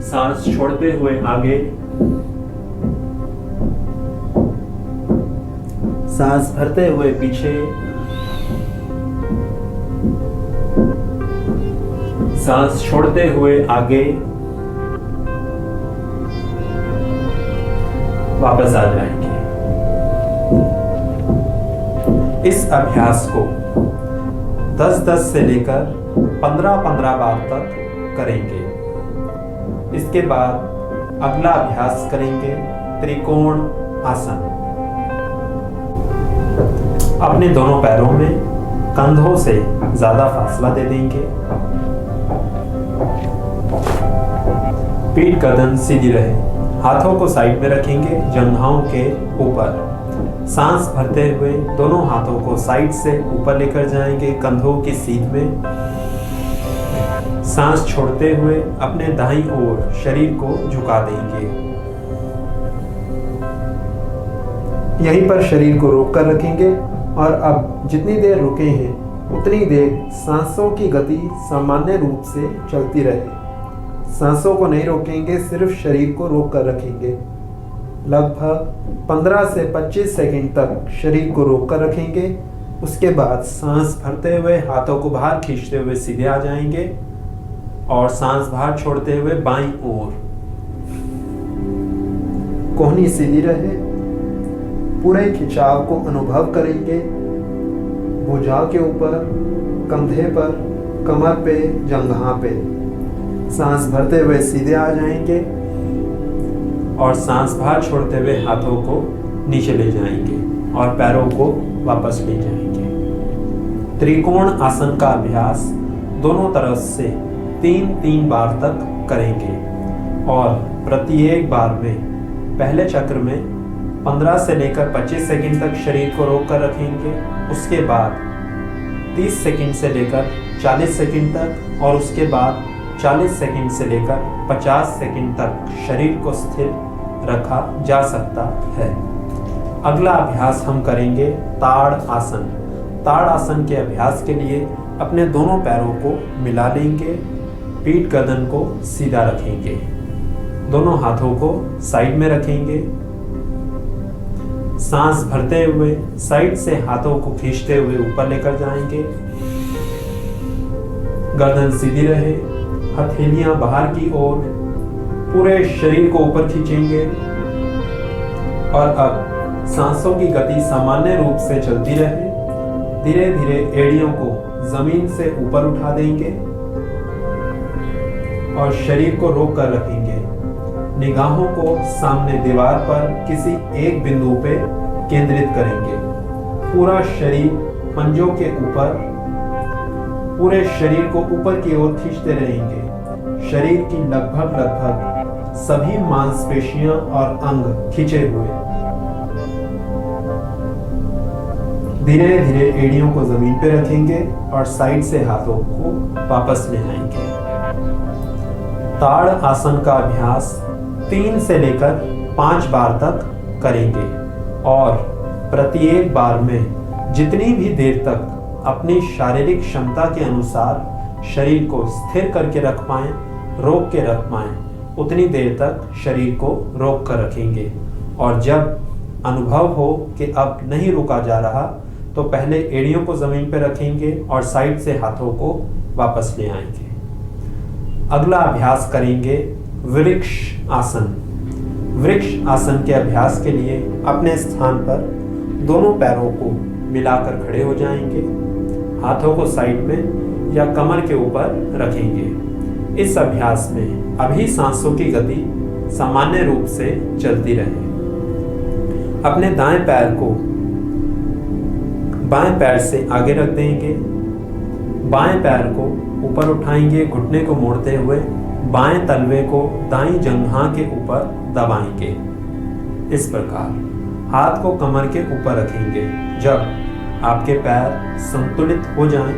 सांस छोड़ते हुए आगे, सांस भरते हुए पीछे, सांस छोड़ते हुए आगे, वापस आ जाएंगे। इस अभ्यास को 10-10 से लेकर 15-15 बार तक करेंगे। इसके बाद अगला अभ्यास करेंगे त्रिकोण आसन। अपने दोनों पैरों में कंधों से ज्यादा फासला दे देंगे। पीठ गर्दन सीधी रहे। हाथों को साइड में रखेंगे जंघाओं के ऊपर। सांस भरते हुए दोनों हाथों को साइड से ऊपर लेकर जाएंगे कंधों की सीध में। सांस छोड़ते हुए अपने दाईं ओर शरीर को झुका देंगे। यहीं पर शरीर को रोक कर रखेंगे और अब जितनी देर रुके हैं उतनी देर सांसों की गति सामान्य रूप से चलती रहे। सांसों को नहीं रोकेंगे, सिर्फ शरीर को रोक कर रखेंगे। लगभग 15 से 25 सेकंड तक शरीर को रोक कर रखेंगे। उसके बाद सांस भरते हुए हाथों को बाहर खींचते हुए सीधे आ जाएंगे और सांस बाहर छोड़ते हुए बाईं ओर। कोहनी सीधी रहे। पूरे खिंचाव को अनुभव करेंगे। भुजा के ऊपर, कंधे पर, कमर पे, जंघा पे। सांस भरते हुए सीधे आ जाएंगे और सांस बाहर छोड़ते हुए हाथों को नीचे ले जाएंगे और पैरों को वापस ले जाएंगे। त्रिकोण आसन का अभ्यास दोनों तरफ से 3-3 बार तक करेंगे और प्रत्येक बार में पहले चक्र में 15 से लेकर 25 सेकंड तक शरीर को रोक कर रखेंगे। उसके बाद 30 सेकंड से लेकर 40 सेकंड तक और उसके बाद 40 सेकंड से लेकर 50 सेकंड तक शरीर को स्थिर रखा जा सकता है। अगला अभ्यास हम करेंगे ताड़ आसन। ताड़ आसन के अभ्यास के लिए अपने दोनों पैरों को मिला लेंगे। पीठ गर्दन को सीधा रखेंगे। दोनों हाथों को साइड में रखेंगे। सांस भरते हुए साइड से हाथों को खींचते हुए ऊपर लेकर जाएंगे। गर्दन सीधी रहे। हथेलियां बाहर की ओर। पूरे शरीर को ऊपर खींचेंगे और अब सांसों की गति सामान्य रूप से चलती रहे। धीरे धीरे एड़ियों को जमीन से ऊपर उठा देंगे और शरीर को रोक कर रखेंगे। निगाहों को सामने दीवार पर किसी एक बिंदु पे केंद्रित करेंगे। पूरा शरीर पंजों के ऊपर, पूरे शरीर को ऊपर की ओर खींचते रहेंगे। शरीर की लगभग सभी मांसपेशियां और अंग खींचे हुए। धीरे धीरे एड़ियों को जमीन पे रखेंगे और साइड से हाथों को वापस ले आएंगे। ताड़ आसन का अभ्यास 3 से लेकर 5 बार तक करेंगे और प्रत्येक बार में जितनी भी देर तक अपनी शारीरिक क्षमता के अनुसार शरीर को स्थिर करके रख पाएं, रोक के रख पाएं, उतनी देर तक शरीर को रोक कर रखेंगे। और जब अनुभव हो कि अब नहीं रुका जा रहा तो पहले एड़ियों को जमीन पर रखेंगे और साइड से हाथों को वापस ले आएंगे। अगला अभ्यास करेंगे वृक्ष आसन। वृक्ष आसन के अभ्यास के लिए अपने स्थान पर दोनों पैरों को मिलाकर खड़े हो जाएंगे। हाथों को साइड में या कमर के ऊपर रखेंगे। इस अभ्यास में अभी सांसों की गति सामान्य रूप से चलती रहे। अपने दाएं पैर को बाएं पैर से आगे रख देंगे। बाएं पैर को ऊपर उठाएंगे, घुटने को मोड़ते हुए बाएं तलवे को दाईं जंघा के ऊपर दबाएंगे। इस प्रकार हाथ को कमर के ऊपर रखेंगे। जब आपके पैर संतुलित हो जाएं,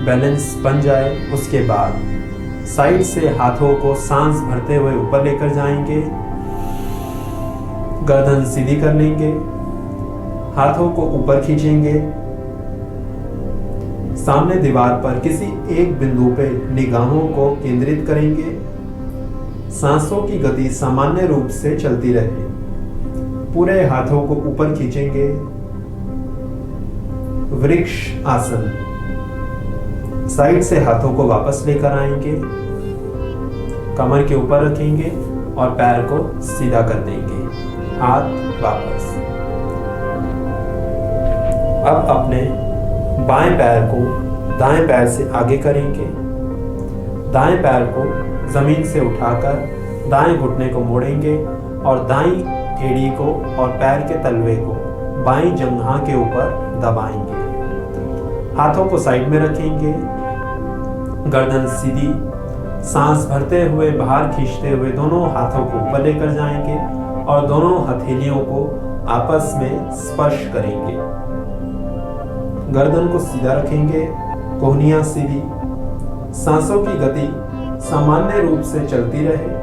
बैलेंस बन जाए, उसके बाद साइड से हाथों को सांस भरते हुए ऊपर लेकर जाएंगे। गर्दन सीधी कर लेंगे। हाथों को ऊपर खींचेंगे। सामने दीवार पर किसी एक बिंदु पे निगाहों को केंद्रित करेंगे। सांसों की गति सामान्य रूप से चलती रहे। पूरे हाथों को ऊपर खींचेंगे। वृक्ष आसन। साइड से हाथों को वापस लेकर आएंगे। कमर के ऊपर रखेंगे और पैर को सीधा कर देंगे। हाथ वापस। अब अपने बाएं पैर को दाएं पैर से आगे करेंगे। दाएं पैर को जमीन से उठाकर दाएं घुटने को मोड़ेंगे और दाईं एड़ी को और पैर के तलवे को बाईं जंघा के ऊपर दबाएंगे। हाथों को साइड में रखेंगे, गर्दन सीधी, सांस भरते हुए बाहर खींचते हुए दोनों हाथों को ऊपर लेकर जाएंगे और दोनों हथेलियों को आपस में स्पर्श करेंगे। गर्दन को सीधा रखेंगे, कोहनियां सीधी, सांसों की गति सामान्य रूप से चलती रहे।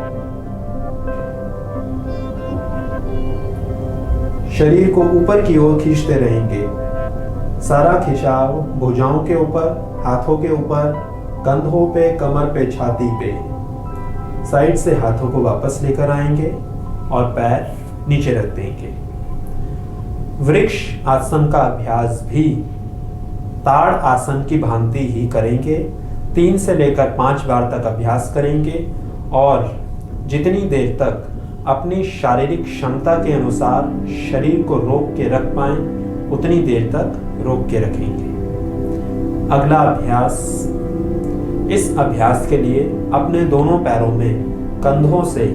शरीर को ऊपर की ओर खींचते रहेंगे। सारा खिंचाव भुजाओं के ऊपर, हाथों के ऊपर, कंधों पे, कमर पे, छाती पे। साइड से हाथों को वापस लेकर आएंगे और पैर नीचे रख देंगे। वृक्ष आसन का अभ्यास भी ताड़ आसन की भांति ही करेंगे। 3 से लेकर 5 बार तक अभ्यास करेंगे और जितनी देर तक अपनी शारीरिक क्षमता के अनुसार शरीर को रोक के रख पाएं उतनी देर तक रोक के रखेंगे। अगला अभ्यास, इस अभ्यास के लिए अपने दोनों पैरों में कंधों से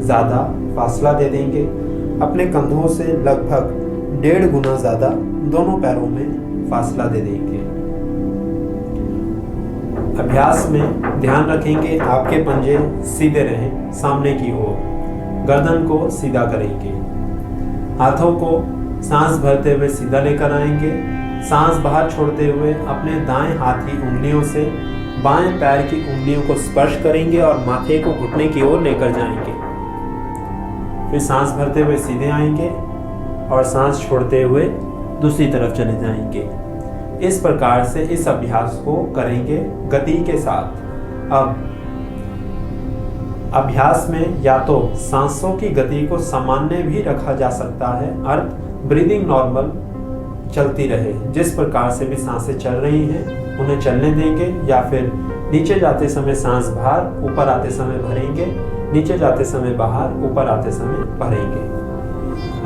ज़्यादा फासला दे देंगे। अपने कंधों से लगभग 1.5 गुना ज़्यादा दोनों पैरों में फासला दे देंगे। अभ्यास में ध्यान रखेंगे आपके पंजे सीधे रहें सामने की ओर। गर्दन को सीधा करेंगे। हाथों को सांस भरते हुए सीधा लेकर आएंगे। सांस बाहर छोड़ते हुए अपने दाएं हाथ की उंगलियों से बाएं पैर की उंगलियों को स्पर्श करेंगे और माथे को घुटने की ओर लेकर जाएंगे। फिर सांस भरते हुए सीधे आएंगे और सांस छोड़ते हुए दूसरी तरफ चले जाएंगे। इस प्रकार से इस अभ्यास को करेंगे गति के साथ। अब अभ्यास में या तो सांसों की गति को सामान्य भी रखा जा सकता है, अर्थ ब्रीदिंग नॉर्मल चलती रहे, जिस प्रकार से भी सांसें चल रही हैं उन्हें चलने देंगे, या फिर नीचे जाते समय सांस बाहर, ऊपर आते समय भरेंगे, नीचे जाते समय बाहर, ऊपर आते समय भरेंगे।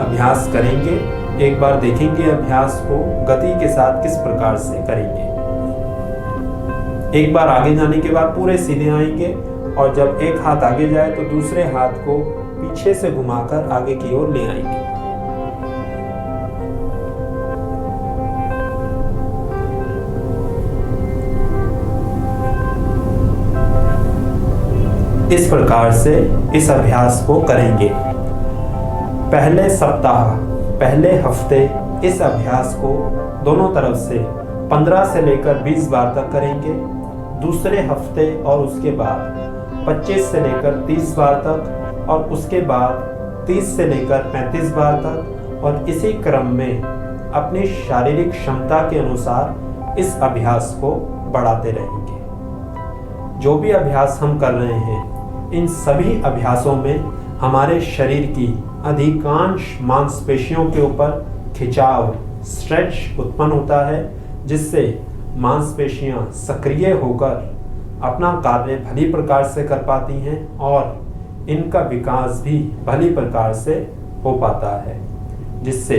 अभ्यास करेंगे, एक बार देखेंगे अभ्यास को गति के साथ किस प्रकार से करेंगे। एक बार आगे जाने के बाद पूरे सीधे आएंगे और जब एक हाथ आगे जाए तो दूसरे हाथ को पीछे से घुमाकर आगे की ओर ले आएंगे। इस प्रकार से इस अभ्यास को करेंगे। पहले सप्ताह, पहले हफ्ते इस अभ्यास को दोनों तरफ से 15 से लेकर 20 बार तक करेंगे। दूसरे हफ्ते और उसके बाद 25 से लेकर 30 बार तक और उसके बाद 30 से लेकर 35 बार तक, और इसी क्रम में अपनी शारीरिक क्षमता के अनुसार इस अभ्यास को बढ़ाते रहेंगे। जो भी अभ्यास हम कर रहे हैं, इन सभी अभ्यासों में हमारे शरीर की अधिकांश मांसपेशियों के ऊपर खिंचाव, स्ट्रेच उत्पन्न होता है, जिससे मांसपेशियां सक्रिय होकर अपना कार्य भली प्रकार से कर पाती हैं और इनका विकास भी भली प्रकार से हो पाता है, जिससे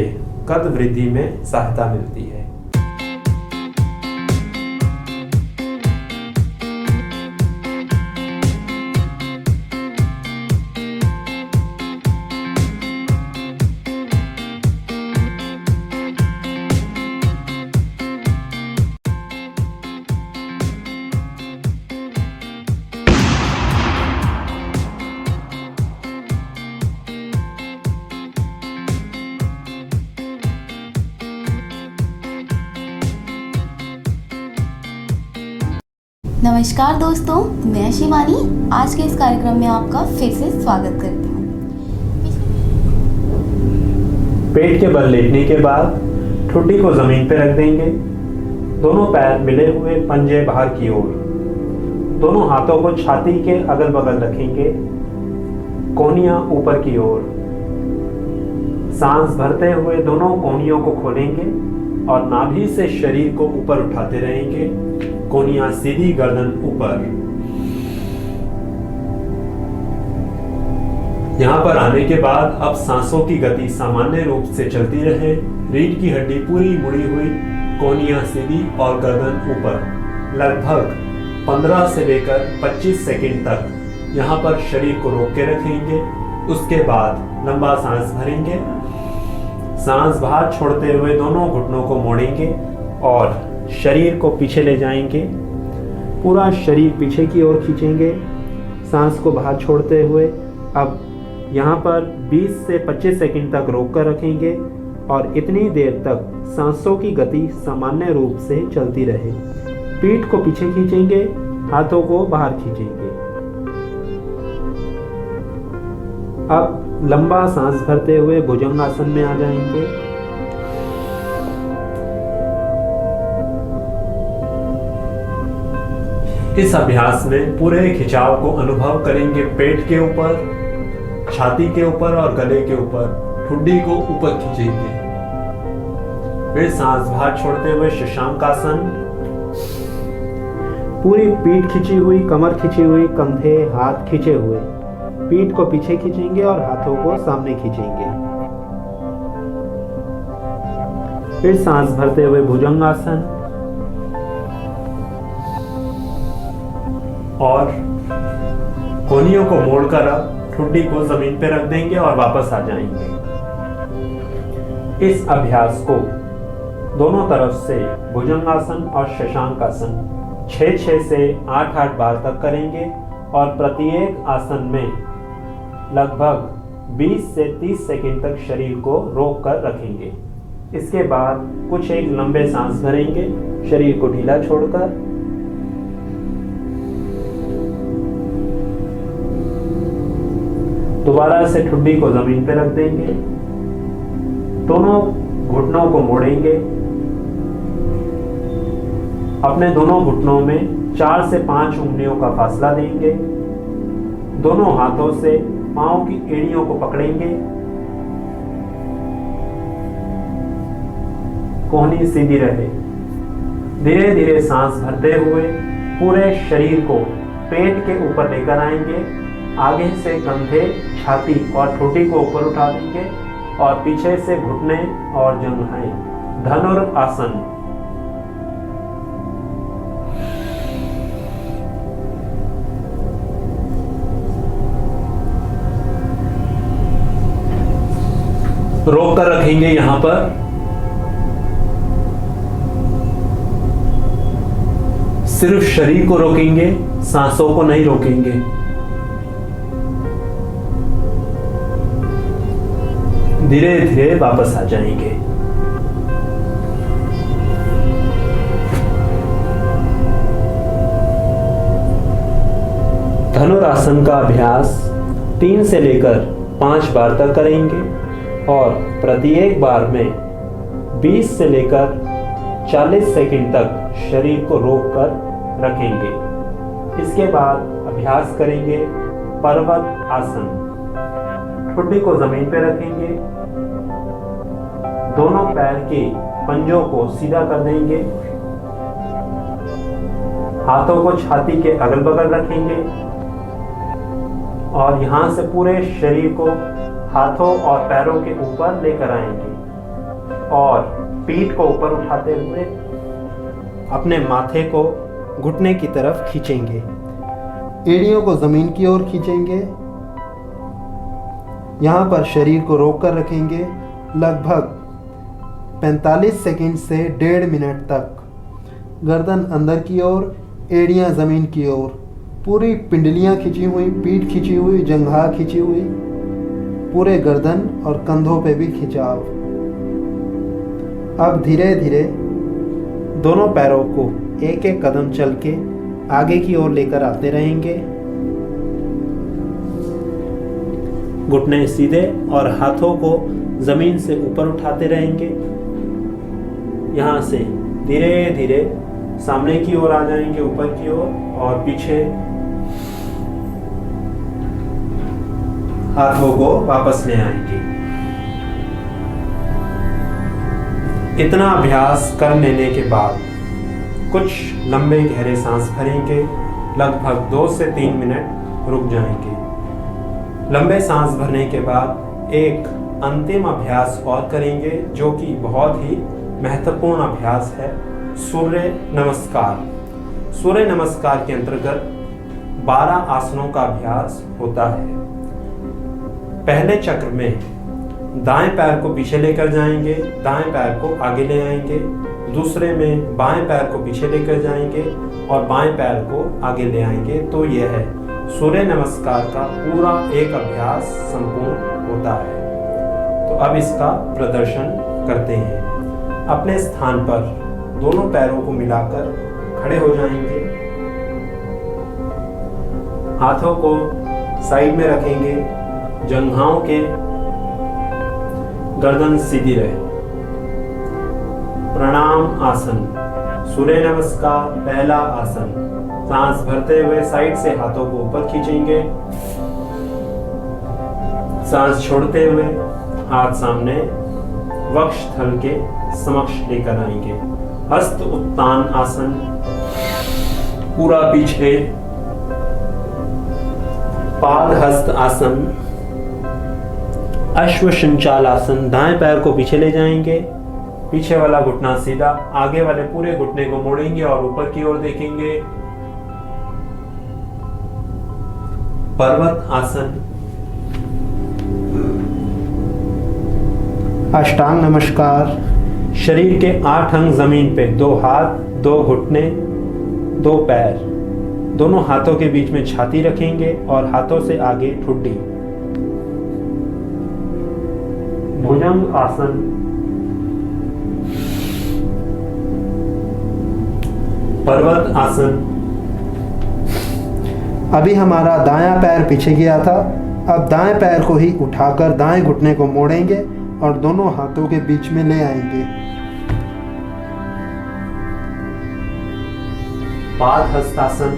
कद वृद्धि में सहायता मिलती है। नमस्कार दोस्तों, मैं शिवानी आज के इस कार्यक्रम में आपका फिर से स्वागत करती हूँ। पेट के बल लेटने के बाद ठुड्डी को जमीन पर रख देंगे। दोनों पैर मिले हुए, पंजे बाहर की ओर। दोनों हाथों को छाती के अगल बगल रखेंगे, कोहनियां ऊपर की ओर। सांस भरते हुए दोनों कोहनियों को खोलेंगे और नाभि से शरीर को ऊपर उठाते रहेंगे। कोहनियां सीधी, गर्दन ऊपर। यहां पर आने के बाद अब सांसों की गति सामान्य रूप से चलती रहे। रीढ़ की हड्डी पूरी मुड़ी हुई, कोहनियां सीधी और गर्दन ऊपर। लगभग 15 से लेकर 25 सेकंड तक यहाँ पर शरीर को रोक के रखेंगे। उसके बाद लंबा सांस भरेंगे। सांस बाहर छोड़ते हुए दोनों घुटनों को मोड़ेंगे और शरीर को पीछे ले जाएंगे। पूरा शरीर पीछे की ओर खींचेंगे सांस को बाहर छोड़ते हुए। अब यहाँ पर 20 से 25 सेकंड तक रोक कर रखेंगे और इतनी देर तक सांसों की गति सामान्य रूप से चलती रहे। पीठ को पीछे खींचेंगे, हाथों को बाहर खींचेंगे। अब लंबा सांस भरते हुए भुजंगासन में आ जाएंगे। इस अभ्यास में पूरे खिंचाव को अनुभव करेंगे। पेट के ऊपर, छाती के ऊपर और गले के ऊपर ठुड्डी को ऊपर खींचेंगे। फिर सांस बाहर छोड़ते हुए शशांकासन। पूरी पीठ खिंची हुई, कमर खिंची हुई, कंधे हाथ खींचे हुए। पीठ को पीछे खींचेंगे और हाथों को सामने खींचेंगे। फिर सांस भरते हुए भुजंगासन और कोहनियों को मोड़कर अब ठुड्डी को जमीन पर रख देंगे और वापस आ जाएंगे। इस अभ्यास को दोनों तरफ से भुजंगासन और शशांकासन 6 से 8 बार तक करेंगे और प्रत्येक आसन में लगभग 20 से 30 सेकंड तक शरीर को रोक कर रखेंगे। इसके बाद कुछ एक लंबे सांस भरेंगे, शरीर को ढीला छोड़कर। दोबारा से ठुड्डी को जमीन पर रख देंगे। दोनों घुटनों को मोड़ेंगे। अपने दोनों घुटनों में 4 से 5 उंगलियों का फासला देंगे। दोनों हाथों से पांव की एड़ियों को पकड़ेंगे। कोहनी सीधी रहे। धीरे धीरे सांस भरते हुए पूरे शरीर को पेट के ऊपर लेकर आएंगे। आगे से कंधे, छाती और ठोड़ी को ऊपर उठा देंगे और पीछे से घुटने और जंघाएं। धनुरासन। रोक कर रखेंगे यहां पर। सिर्फ शरीर को रोकेंगे, सांसों को नहीं रोकेंगे। धीरे धीरे वापस आ जाएंगे। धनुरासन का अभ्यास 3 से लेकर 5 बार तक करेंगे और प्रत्येक बार में 20 से लेकर 40 सेकंड तक शरीर को रोक कर रखेंगे। इसके बाद अभ्यास करेंगे पर्वत आसन। ठुड्डी को जमीन पर रखेंगे। दोनों पैर के पंजों को सीधा कर देंगे। हाथों को छाती के अगल बगल रखेंगे और यहां से पूरे शरीर को हाथों और पैरों के ऊपर लेकर आएंगे और पीठ को ऊपर उठाते हुए अपने माथे को घुटने की तरफ खींचेंगे। एड़ियों को जमीन की ओर खींचेंगे। यहाँ पर शरीर को रोक कर रखेंगे लगभग 45 सेकंड से 1.5 मिनट तक। गर्दन अंदर की ओर, एड़ियाँ ज़मीन की ओर, पूरी पिंडलियाँ खिंची हुई, पीठ खिंची हुई, जंघा खिंची हुई, पूरे गर्दन और कंधों पे भी खिंचाव। अब धीरे धीरे दोनों पैरों को एक एक कदम चल के आगे की ओर लेकर आते रहेंगे। घुटने सीधे और हाथों को जमीन से ऊपर उठाते रहेंगे। यहाँ से धीरे धीरे सामने की ओर आ जाएंगे, ऊपर की ओर, और पीछे हाथों को वापस ले आएंगे। इतना अभ्यास कर लेने के बाद कुछ लंबे गहरे सांस भरेंगे। लगभग 2 से 3 मिनट रुक जाएंगे। लंबे सांस भरने के बाद एक अंतिम अभ्यास और करेंगे जो कि बहुत ही महत्वपूर्ण अभ्यास है, सूर्य नमस्कार। सूर्य नमस्कार के अंतर्गत 12 आसनों का अभ्यास होता है। पहले चक्र में दाएं पैर को पीछे लेकर जाएंगे, दाएं पैर को आगे ले आएंगे। दूसरे में बाएं पैर को पीछे लेकर जाएंगे और बाएं पैर को आगे ले आएंगे। तो यह है सूर्य नमस्कार का पूरा एक अभ्यास संपूर्ण होता है। तो अब इसका प्रदर्शन करते हैं। अपने स्थान पर दोनों पैरों को मिलाकर खड़े हो जाएंगे। हाथों को साइड में रखेंगे, जंघाओं के गर्दन सीधी रहे। प्रणाम आसन, सूर्य नमस्कार पहला आसन। सांस भरते हुए साइड से हाथों को ऊपर खींचेंगे। सांस छोड़ते हुए हाथ सामने वक्षस्थल के समक्ष लेकर आएंगे। हस्त उत्तान आसन, पूरा पीछे। पाद हस्त आसन, अश्व संचाल आसन। दाएं पैर को पीछे ले जाएंगे, पीछे वाला घुटना सीधा, आगे वाले पूरे घुटने को मोड़ेंगे और ऊपर की ओर देखेंगे। पर्वत आसन, अष्टांग नमस्कार। शरीर के 8 अंग जमीन पे, 2 हाथ, 2 घुटने, 2 पैर। दोनों हाथों के बीच में छाती रखेंगे और हाथों से आगे ठुड्डी। भुजंग आसन, पर्वत आसन। अभी हमारा दायां पैर पीछे गया था, अब दाएं पैर को ही उठाकर दाएं घुटने को मोड़ेंगे और दोनों हाथों के बीच में ले आएंगे। पाद हस्तासन,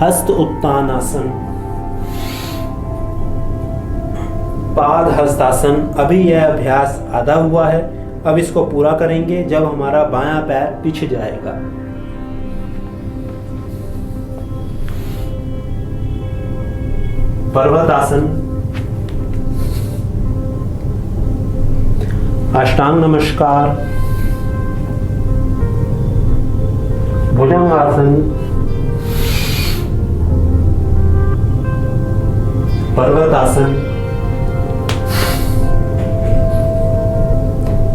हस्त उत्तान आसन। पाद हस्तासन। अभी यह अभ्यास आधा हुआ है, अब इसको पूरा करेंगे जब हमारा बायां पैर पीछे जाएगा। पर्वत आसन, अष्टांग नमस्कार, भुजंग आसन, पर्वत आसन,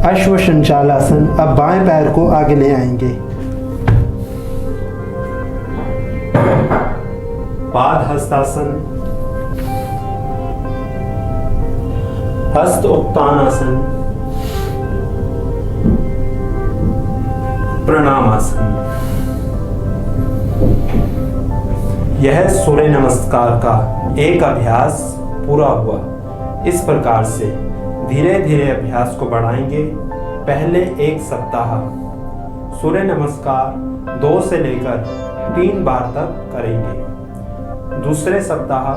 अश्व संचाल आसन। अब बाएं पैर को आगे ले आएंगे। पाद हस्तासन, हस्त उत्तान आसन, प्रणाम आसन। यह सूर्य नमस्कार का एक अभ्यास पूरा हुआ। इस प्रकार से धीरे धीरे अभ्यास को बढ़ाएंगे। पहले 1 सप्ताह सूर्य नमस्कार 2 से लेकर 3 बार तक करेंगे। दूसरे सप्ताह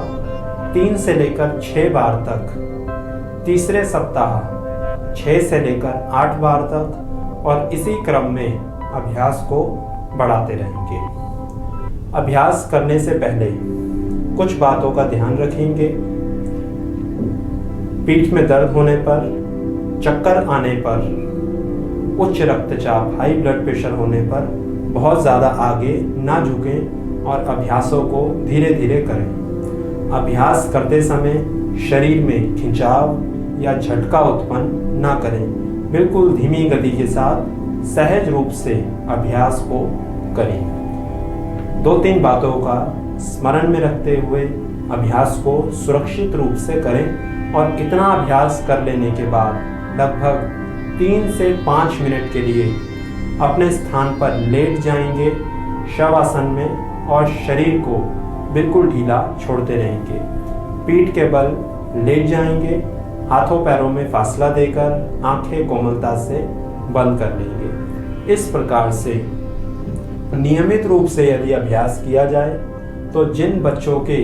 3 से लेकर 6 बार तक। तीसरे सप्ताह 6 से लेकर 8 बार तक और इसी क्रम में अभ्यास को बढ़ाते रहेंगे। अभ्यास करने से पहले कुछ बातों का ध्यान रखेंगे। पीठ में दर्द होने पर, चक्कर आने पर, उच्च रक्तचाप हाई ब्लड प्रेशर होने पर बहुत ज़्यादा आगे ना झुकें और अभ्यासों को धीरे धीरे करें। अभ्यास करते समय शरीर में खिंचाव या झटका उत्पन्न ना करें। बिल्कुल धीमी गति के साथ सहज रूप से अभ्यास को करें। 2-3 बातों का स्मरण में रखते हुए अभ्यास को सुरक्षित रूप से करें और इतना अभ्यास कर लेने के बाद लगभग 3 से 5 मिनट के लिए अपने स्थान पर लेट जाएंगे शवासन में और शरीर को बिल्कुल ढीला छोड़ते रहेंगे। पीठ के बल लेट जाएंगे, हाथों पैरों में फासला देकर आंखें कोमलता से बंद कर लेंगे। इस प्रकार से नियमित रूप से यदि अभ्यास किया जाए तो जिन बच्चों के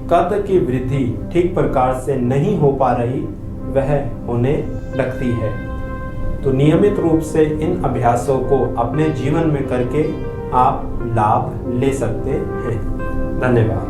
कद की वृद्धि ठीक प्रकार से नहीं हो पा रही वह होने लगती है। तो नियमित रूप से इन अभ्यासों को अपने जीवन में करके आप लाभ ले सकते हैं। धन्यवाद।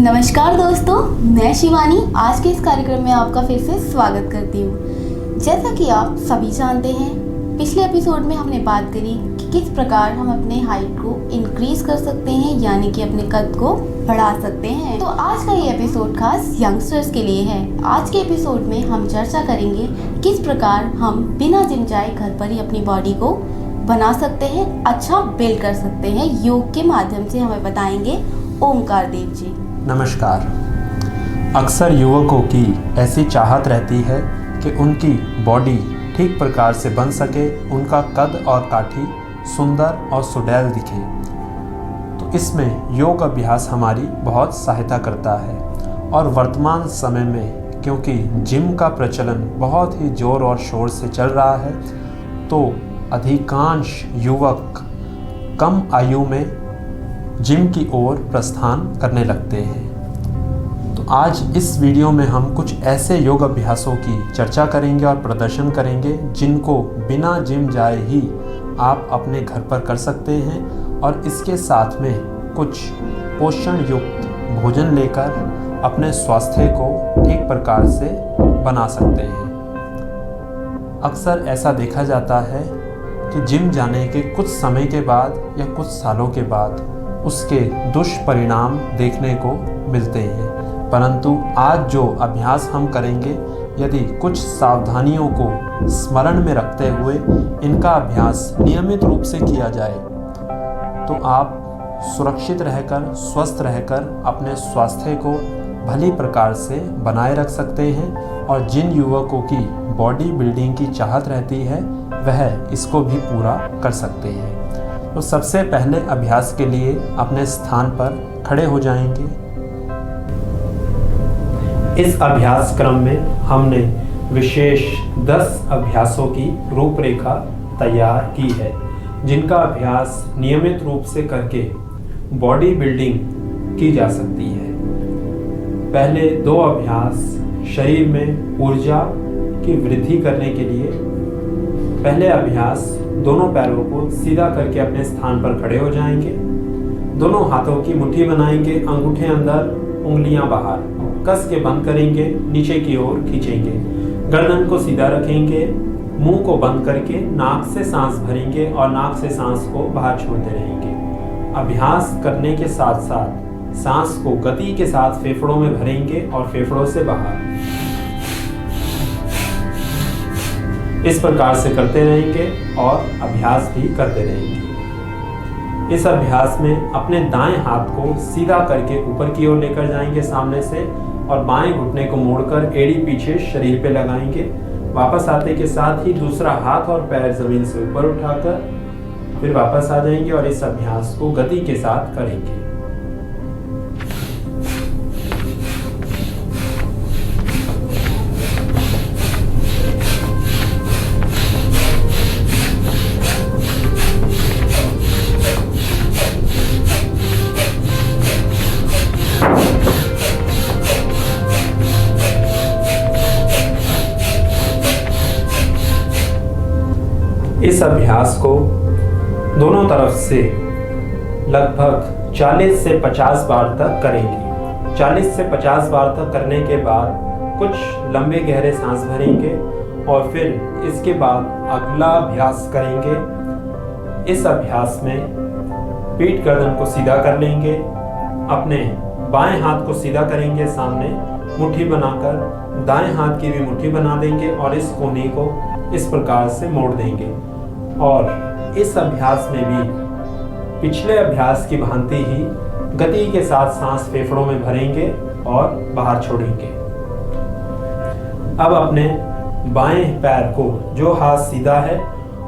नमस्कार दोस्तों, मैं शिवानी आज के इस कार्यक्रम में आपका फिर से स्वागत करती हूँ। जैसा कि आप सभी जानते हैं, पिछले एपिसोड में हमने बात करी कि किस प्रकार हम अपने हाइट को इंक्रीज कर सकते हैं, यानी कि अपने कद को बढ़ा सकते हैं। तो आज का ये एपिसोड खास यंगस्टर्स के लिए है। आज के एपिसोड में हम चर्चा करेंगे किस प्रकार हम बिना जिम जाए घर पर ही अपनी बॉडी को बना सकते हैं, अच्छा बिल्ड कर सकते हैं। योग के माध्यम से हमें बताएंगे ओमकार देव जी। नमस्कार। अक्सर युवकों की ऐसी चाहत रहती है कि उनकी बॉडी ठीक प्रकार से बन सके, उनका कद और काठी सुंदर और सुडैल दिखे। तो इसमें योग अभ्यास हमारी बहुत सहायता करता है। और वर्तमान समय में क्योंकि जिम का प्रचलन बहुत ही ज़ोर और शोर से चल रहा है, तो अधिकांश युवक कम आयु में जिम की ओर प्रस्थान करने लगते हैं। तो आज इस वीडियो में हम कुछ ऐसे योग अभ्यासों की चर्चा करेंगे और प्रदर्शन करेंगे जिनको बिना जिम जाए ही आप अपने घर पर कर सकते हैं, और इसके साथ में कुछ पोषण युक्त भोजन लेकर अपने स्वास्थ्य को ठीक प्रकार से बना सकते हैं। अक्सर ऐसा देखा जाता है कि जिम जाने के कुछ समय के बाद या कुछ सालों के बाद उसके दुष्परिणाम देखने को मिलते हैं, परंतु आज जो अभ्यास हम करेंगे, यदि कुछ सावधानियों को स्मरण में रखते हुए इनका अभ्यास नियमित रूप से किया जाए, तो आप सुरक्षित रहकर, स्वस्थ रहकर अपने स्वास्थ्य को भली प्रकार से बनाए रख सकते हैं। और जिन युवकों की बॉडी बिल्डिंग की चाहत रहती है, वह इसको भी पूरा कर सकते हैं। तो सबसे पहले अभ्यास के लिए अपने स्थान पर खड़े हो जाएंगे। इस अभ्यास क्रम में हमने विशेष 10 अभ्यासों की रूपरेखा तैयार की है, जिनका अभ्यास नियमित रूप से करके बॉडी बिल्डिंग की जा सकती है। पहले 2 अभ्यास शरीर में ऊर्जा की वृद्धि करने के लिए। पहले अभ्यास दोनों पैरों को सीधा करके अपने स्थान पर खड़े हो जाएंगे। दोनों हाथों की मुट्ठी बनाएंगे, अंगूठे अंदर, उंगलियां बाहर, कस के बंद करेंगे, नीचे की ओर खींचेंगे। गर्दन को सीधा रखेंगे, मुंह को बंद करके नाक से सांस भरेंगे और नाक से सांस को बाहर छोड़ते रहेंगे। अभ्यास करने के साथ साथ सांस को गति के साथ फेफड़ों में भरेंगे और फेफड़ों से बाहर। इस प्रकार से करते रहेंगे और अभ्यास भी करते रहेंगे। इस अभ्यास में अपने दाएं हाथ को सीधा करके ऊपर की ओर लेकर जाएंगे सामने से, और बाएं घुटने को मोड़कर एड़ी पीछे शरीर पे लगाएंगे। वापस आते के साथ ही दूसरा हाथ और पैर जमीन से ऊपर उठाकर फिर वापस आ जाएंगे और इस अभ्यास को गति के साथ करेंगे। इस अभ्यास को दोनों तरफ से लगभग 40 से 50 बार तक करेंगे। 40 से 50 बार तक करने के बाद कुछ लंबे गहरे सांस भरेंगे और फिर इसके बाद अगला अभ्यास करेंगे। इस अभ्यास में पीठ गर्दन को सीधा कर लेंगे, अपने बाएं हाथ को सीधा करेंगे सामने, मुट्ठी बनाकर दाएं हाथ की भी मुट्ठी बना देंगे और इस कोने को इस प्रकार से मोड़ देंगे। और इस अभ्यास में भी पिछले अभ्यास की भांति ही गति के साथ सांस फेफड़ों में भरेंगे और बाहर छोड़ेंगे। अब अपने बाएं पैर को, जो हाथ सीधा है,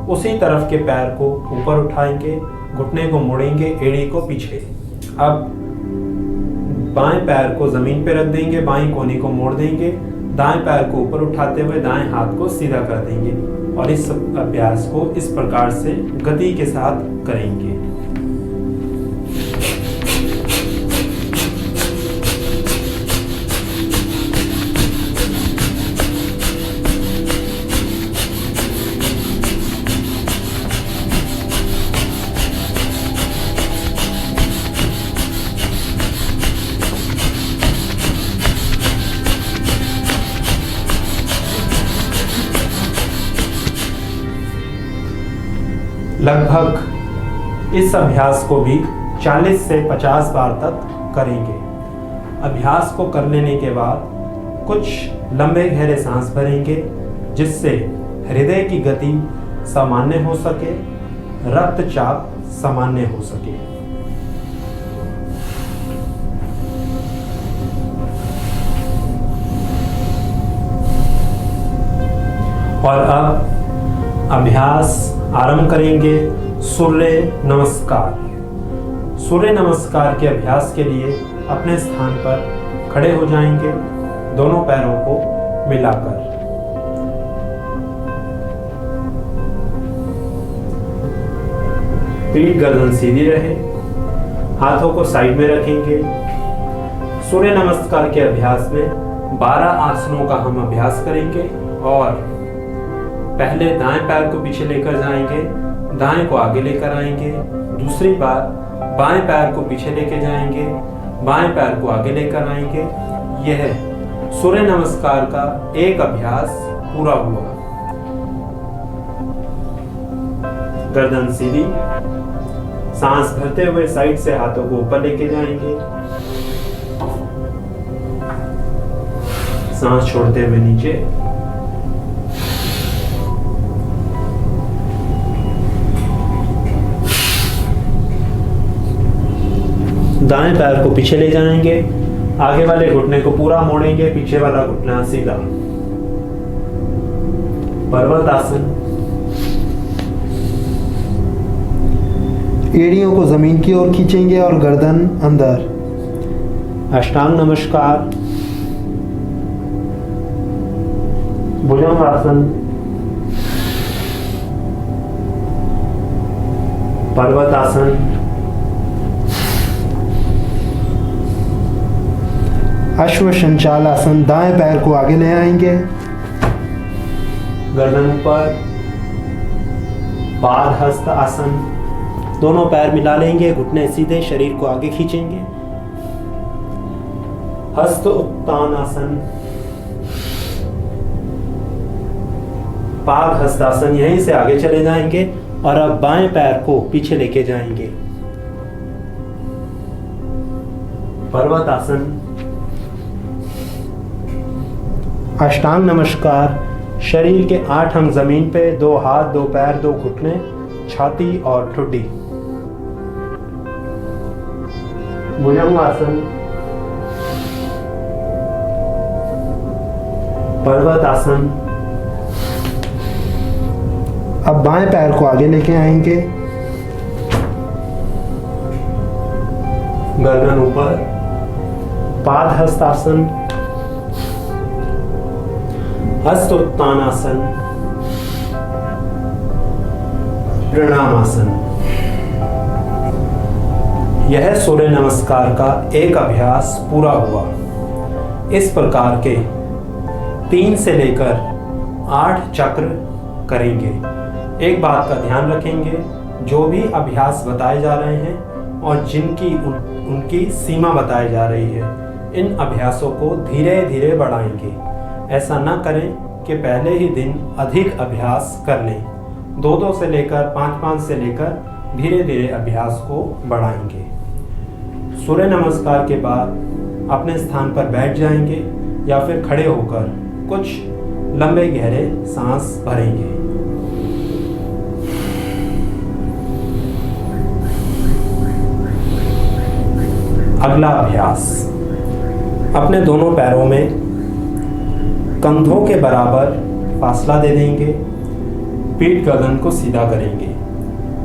उसी तरफ के पैर को ऊपर उठाएंगे, घुटने को मोड़ेंगे, एड़ी को पीछे। अब बाएं पैर को जमीन पर रख देंगे, बाएं कोहनी को मोड़ देंगे, दाएं पैर को ऊपर उठाते हुए दाएं हाथ को सीधा कर देंगे और इस अभ्यास को इस प्रकार से गति के साथ करेंगे। लगभग इस अभ्यास को भी 40 से 50 बार तक करेंगे। अभ्यास को कर लेने के बाद कुछ लंबे गहरे सांस भरेंगे, जिससे हृदय की गति सामान्य हो सके, रक्तचाप सामान्य हो सके। और अब अभ्यास आरंभ करेंगे सूर्य नमस्कार। सूर्य नमस्कार के अभ्यास के लिए अपने स्थान पर खड़े हो जाएंगे, दोनों पैरों को मिलाकर। पीठ गर्दन सीधी रहे, हाथों को साइड में रखेंगे। सूर्य नमस्कार के अभ्यास में 12 आसनों का हम अभ्यास करेंगे और पहले दाएं पैर को पीछे लेकर जाएंगे, दाएं को आगे लेकर आएंगे। दूसरी बार बाएं पैर को पीछे लेकर जाएंगे, बाएं पैर को आगे लेकर आएंगे। यह सूर्य नमस्कार का एक अभ्यास पूरा हुआ। गर्दन सीधी, सांस भरते हुए साइड से हाथों को ऊपर लेके जाएंगे, सांस छोड़ते हुए नीचे। दाएं पैर को पीछे ले जाएंगे, आगे वाले घुटने को पूरा मोड़ेंगे, पीछे वाला घुटना सीधा। पर्वत आसन। एड़ियों को जमीन की ओर खींचेंगे और गर्दन अंदर। अष्टांग नमस्कार। भुजंग आसन। पर्वत आसन। अश्व संचाल आसन। दाएं पैर को आगे ले आएंगे, गर्दन ऊपर। पाद हस्त आसन। दोनों पैर मिला लेंगे, घुटने सीधे, शरीर को आगे खींचेंगे। हस्त उत्तान आसन। पाद हस्तासन। यहीं से आगे चले जाएंगे और अब बाएं पैर को पीछे लेके जाएंगे। पर्वत आसन। अष्टांग नमस्कार। शरीर के 8 अंग जमीन पे, 2 हाथ, 2 पैर, 2 घुटने, छाती और ठुड्डी। भुजंग आसन। पर्वत आसन। अब बाएं पैर को आगे लेके आएंगे, गर्दन ऊपर। पाद हस्तासन। हस्तोत्तानासन। प्रणामासन। यह सूर्य नमस्कार का एक अभ्यास पूरा हुआ। इस प्रकार के 3 से लेकर 8 चक्र करेंगे। एक बात का ध्यान रखेंगे, जो भी अभ्यास बताए जा रहे हैं और जिनकी उनकी सीमा बताई जा रही है, इन अभ्यासों को धीरे धीरे बढ़ाएंगे। ऐसा न करें कि पहले ही दिन अधिक अभ्यास कर लें। 2-2 से लेकर 5-5 से लेकर धीरे धीरे अभ्यास को बढ़ाएंगे। सूर्य नमस्कार के बाद अपने स्थान पर बैठ जाएंगे या फिर खड़े होकर कुछ लंबे गहरे सांस भरेंगे। अगला अभ्यास, अपने दोनों पैरों में कंधों के बराबर फासला दे देंगे, पीठ गर्दन को सीधा करेंगे,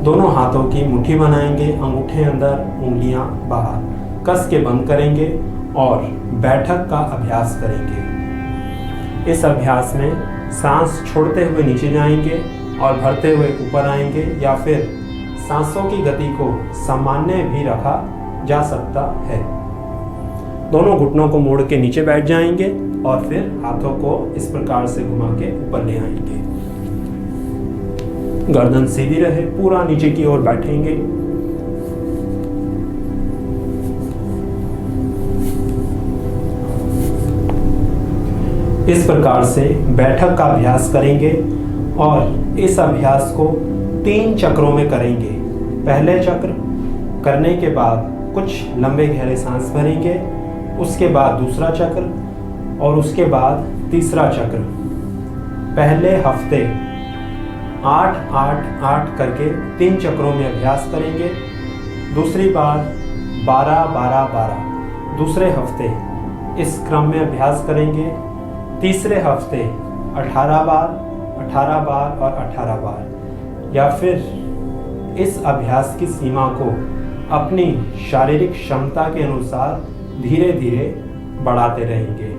दोनों हाथों की मुट्ठी बनाएंगे, अंगूठे अंदर, उंगलियां बाहर, कस के बंद करेंगे और बैठक का अभ्यास करेंगे। इस अभ्यास में सांस छोड़ते हुए नीचे जाएंगे और भरते हुए ऊपर आएंगे, या फिर सांसों की गति को सामान्य भी रखा जा सकता है। दोनों घुटनों को मोड़ के नीचे बैठ जाएंगे और फिर हाथों को इस प्रकार से घुमा के ऊपर ले आएंगे। गर्दन सीधी रहे, पूरा नीचे की ओर बैठेंगे। इस प्रकार से बैठक का अभ्यास करेंगे और इस अभ्यास को 3 चक्रों में करेंगे। पहले चक्र करने के बाद कुछ लंबे गहरे सांस भरेंगे, उसके बाद दूसरा चक्र और उसके बाद तीसरा चक्र। पहले हफ्ते 8-8-8 करके 3 चक्रों में अभ्यास करेंगे। दूसरी बार 12-12-12 दूसरे हफ्ते इस क्रम में अभ्यास करेंगे। तीसरे हफ्ते 18 बार 18 बार और 18 बार, या फिर इस अभ्यास की सीमा को अपनी शारीरिक क्षमता के अनुसार धीरे धीरे बढ़ाते रहेंगे।